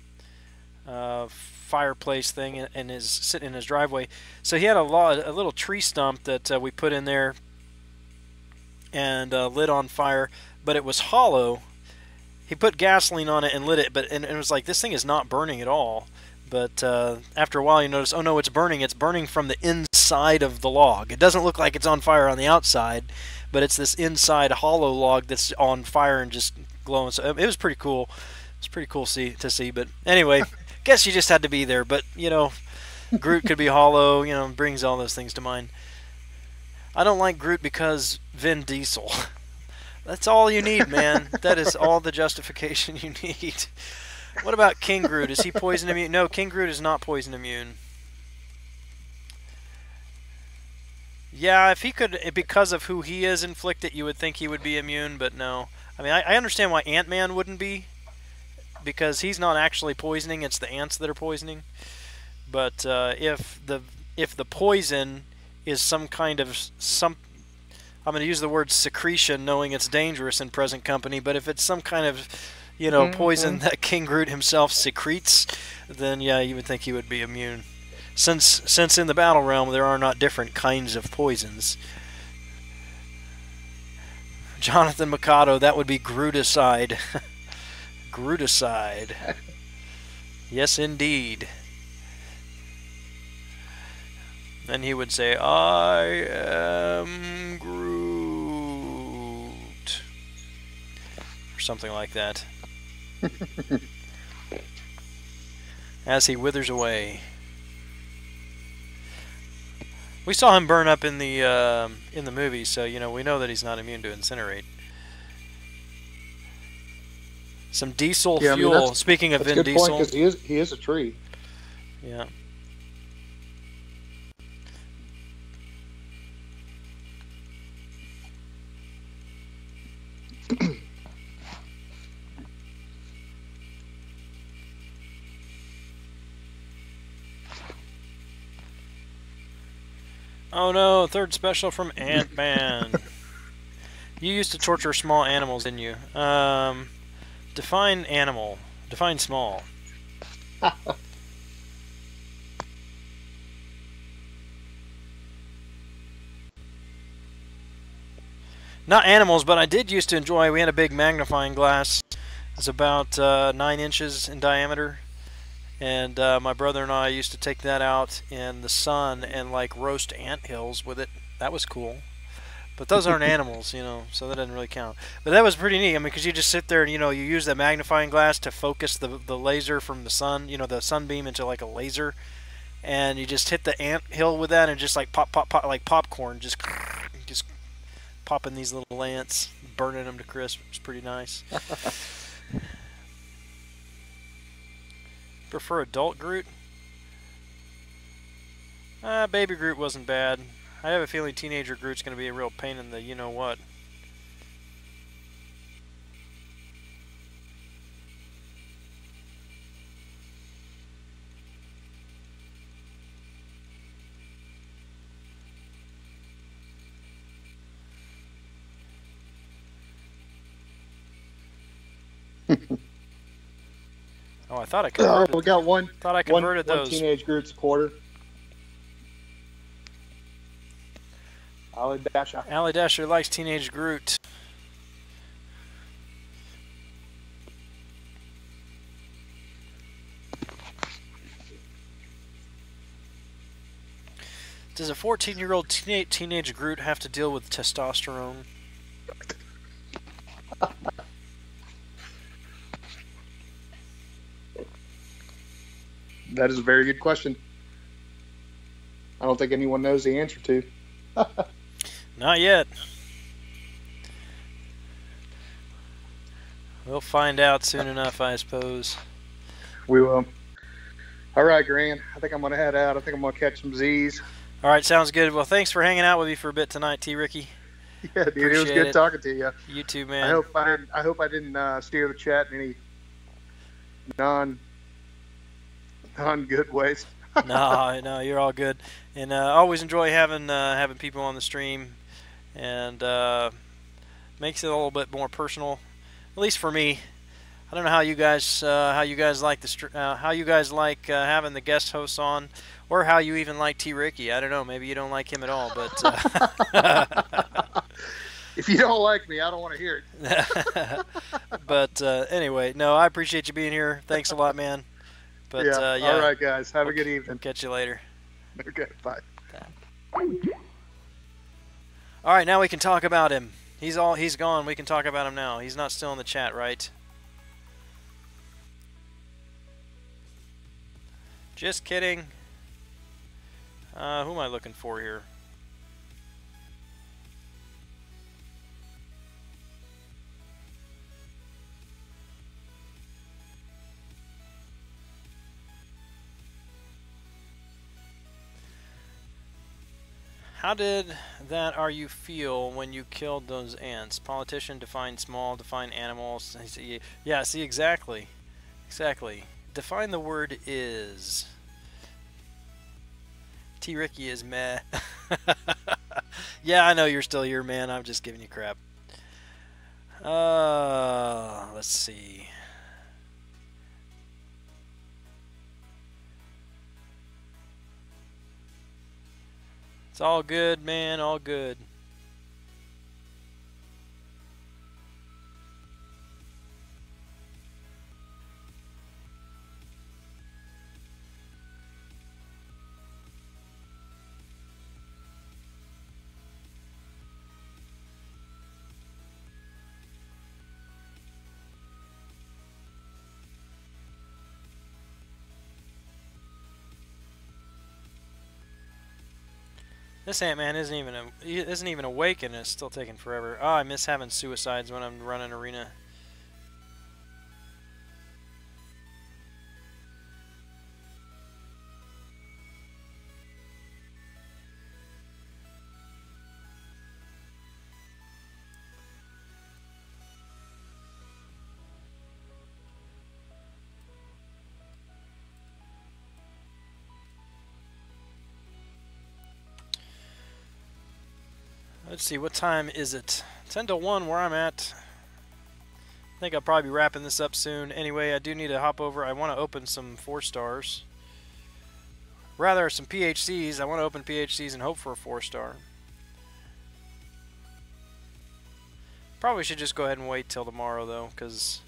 fireplace thing and is sitting in his driveway. So he had a little tree stump that we put in there and lit on fire, but it was hollow. He put gasoline on it and lit it, and it was like, this thing is not burning at all. But after a while, you notice, oh no, it's burning. It's burning from the inside of the log. It doesn't look like it's on fire on the outside, but it's this inside hollow log that's on fire and just glowing. So it was pretty cool. It's pretty cool to see. But anyway, guess you just had to be there. But you know, Groot could be hollow. You know, brings all those things to mind. I don't like Groot because Vin Diesel. That's all you need, man. That is all the justification you need. What about King Groot? Is he poison immune? No, King Groot is not poison immune. Yeah, if he could, because of who he is, inflict it, you would think he would be immune, but no. I mean, I understand why Ant-Man wouldn't be, because he's not actually poisoning, it's the ants that are poisoning. But if the poison is some kind of I'm going to use the word secretion, knowing it's dangerous in present company, but if it's some kind of, you know, poison that King Groot himself secretes, then yeah, you would think he would be immune. Since in the battle realm there are not different kinds of poisons. Jonathan Mikado, that would be Grooticide. Grooticide. Yes, indeed. Then he would say, I am Groot. Or something like that. As he withers away. We saw him burn up in the movie, so you know we know that he's not immune to incinerate. Some diesel fuel. I mean, speaking of Vin Diesel, point, 'cause he is a tree. Yeah. Oh no, third special from Ant-Man. You used to torture small animals, didn't you? Define animal. Define small. Not animals, but I did used to enjoy, we had a big magnifying glass. It was about 9 inches in diameter. And my brother and I used to take that out in the sun and like roast anthills with it. That was cool. But those aren't animals, you know, so that doesn't really count. But that was pretty neat. I mean, because you just sit there and, you know, you use that magnifying glass to focus the laser from the sun, you know, the sunbeam into like a laser. And you just hit the anthill with that and just like pop, pop, pop, like popcorn. Just popping these little ants, burning them to crisp. It's pretty nice. Prefer adult Groot? Baby Groot wasn't bad. I have a feeling teenager Groot's going to be a real pain in the you-know-what. Oh, I thought I converted. We got one. Thought I converted one those. Teenage Groot supporter. Ollie Dasher. Allie Dasher likes Teenage Groot. Does a 14-year-old teenage Groot have to deal with testosterone? That is a very good question. I don't think anyone knows the answer to. Not yet. We'll find out soon enough, I suppose. We will. All right, Gran. I think I'm going to head out. I think I'm going to catch some Z's. All right, sounds good. Well, thanks for hanging out with me for a bit tonight, T.Ricky. Yeah, dude, it was good talking to you. You too, man. I hope I didn't steer the chat in any non good ways. No, you're all good, and I always enjoy having people on the stream, and makes it a little bit more personal, at least for me. I don't know how you guys like having the guest hosts on, or how you even like T.Ricky. I don't know. Maybe you don't like him at all, but If you don't like me, I don't want to hear it. but anyway, no, I appreciate you being here. Thanks a lot, man. But yeah. All right, guys. Have a good evening. Catch you later. Okay, bye. All right, now we can talk about him. He's gone. We can talk about him now. He's not still in the chat, right? Just kidding. Who am I looking for here? How did that are you feel when you killed those ants? Politician, define small, define animals. Yeah, see, exactly. Exactly. Define the word is. T.Ricky is meh. Yeah, I know you're still here, man. I'm just giving you crap. Let's see. It's all good, man. All good. This Ant-Man isn't even awake, and it's still taking forever. Oh, I miss having suicides when I'm running arena. Let's see, what time is it? 10 to 1 where I'm at. I think I'll probably be wrapping this up soon. Anyway, I do need to hop over. I want to open some 4-stars. Rather, some PHCs. I want to open PHCs and hope for a 4-star. Probably should just go ahead and wait till tomorrow, though, because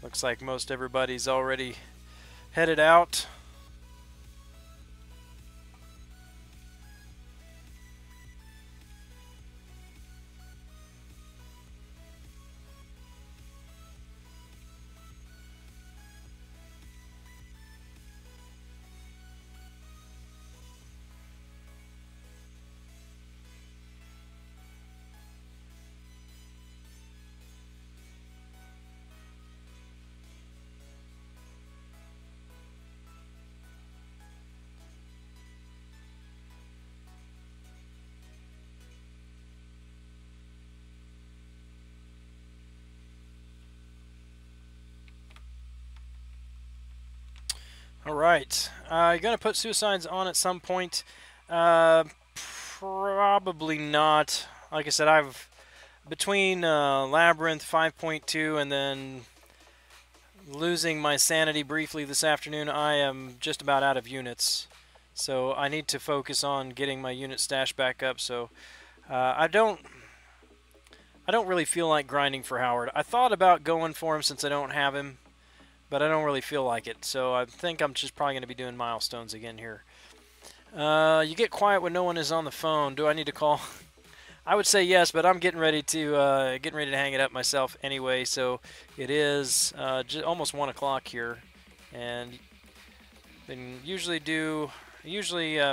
looks like most everybody's already headed out. Alright, you're going to put suicides on at some point? Probably not. Like I said, I've between Labyrinth 5.2 and then losing my sanity briefly this afternoon, I am just about out of units. So I need to focus on getting my unit stash back up. So I don't really feel like grinding for Howard. I thought about going for him since I don't have him, but I don't really feel like it, so I think I'm just probably going to be doing milestones again here. You get quiet when no one is on the phone. Do I need to call? I would say yes, but I'm getting ready to hang it up myself anyway. So it is almost 1 o'clock here, and then usually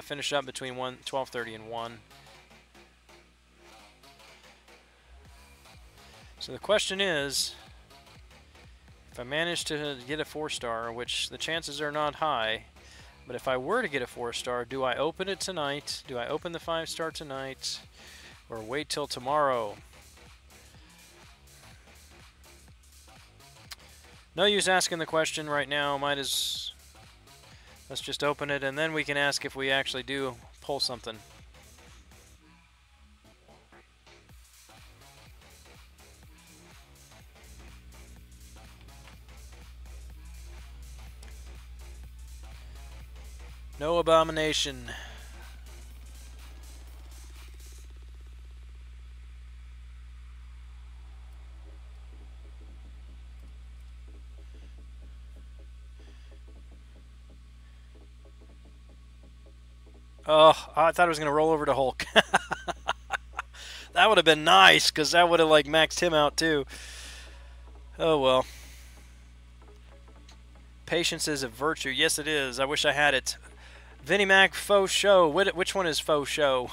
finish up between 12:30 and 1. So the question is, if I manage to get a 4-star, which the chances are not high, but if I were to get a 4-star, do I open it tonight? Do I open the 5-star tonight? Or wait till tomorrow? No use asking the question right now. Let's just open it, and then we can ask if we actually do pull something. No abomination. Oh, I thought it was going to roll over to Hulk. That would have been nice, because that would have like maxed him out too. Oh well. Patience is a virtue. Yes, it is. I wish I had it. Vinnie Mac faux show. Which one is faux show?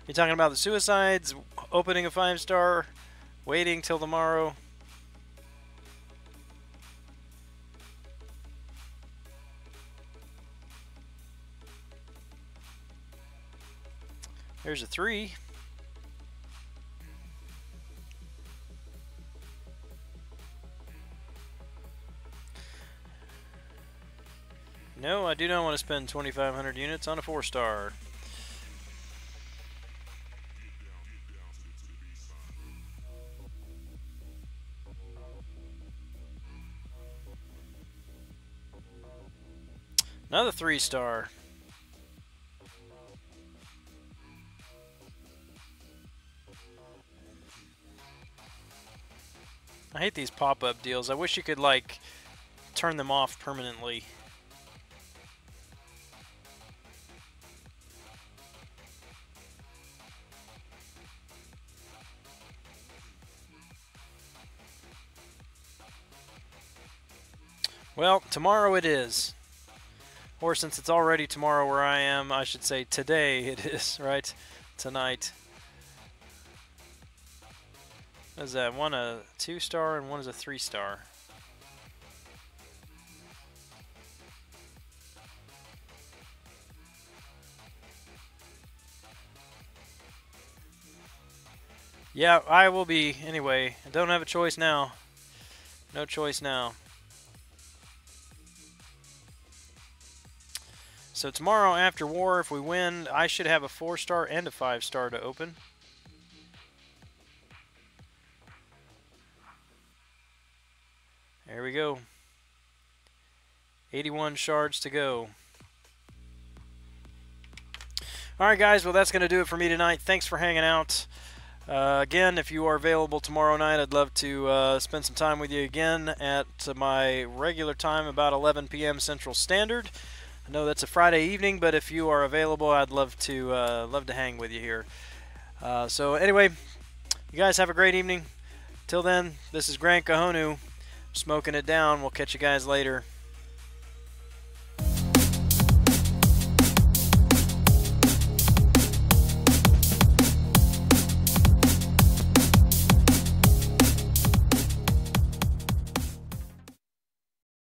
You talking about the suicides? Opening a 5-star? Waiting till tomorrow? There's a 3. No, I do not want to spend 2,500 units on a 4-star. Another 3-star. I hate these pop-up deals. I wish you could, like, turn them off permanently. Well, tomorrow it is. Or since it's already tomorrow where I am, I should say today it is, right? Tonight. What is that? One a 2-star and one is a 3-star. Yeah, I will be anyway. I don't have a choice now. No choice now. So tomorrow after war, if we win, I should have a 4-star and a 5-star to open. There we go. 81 shards to go. Alright guys, well that's going to do it for me tonight. Thanks for hanging out. Again, if you are available tomorrow night, I'd love to spend some time with you again at my regular time, about 11 p.m. Central Standard. I know that's a Friday evening, but if you are available, I'd love to hang with you here. So anyway, you guys have a great evening. Till then, this is Gran Kahonu, smoking it down. We'll catch you guys later.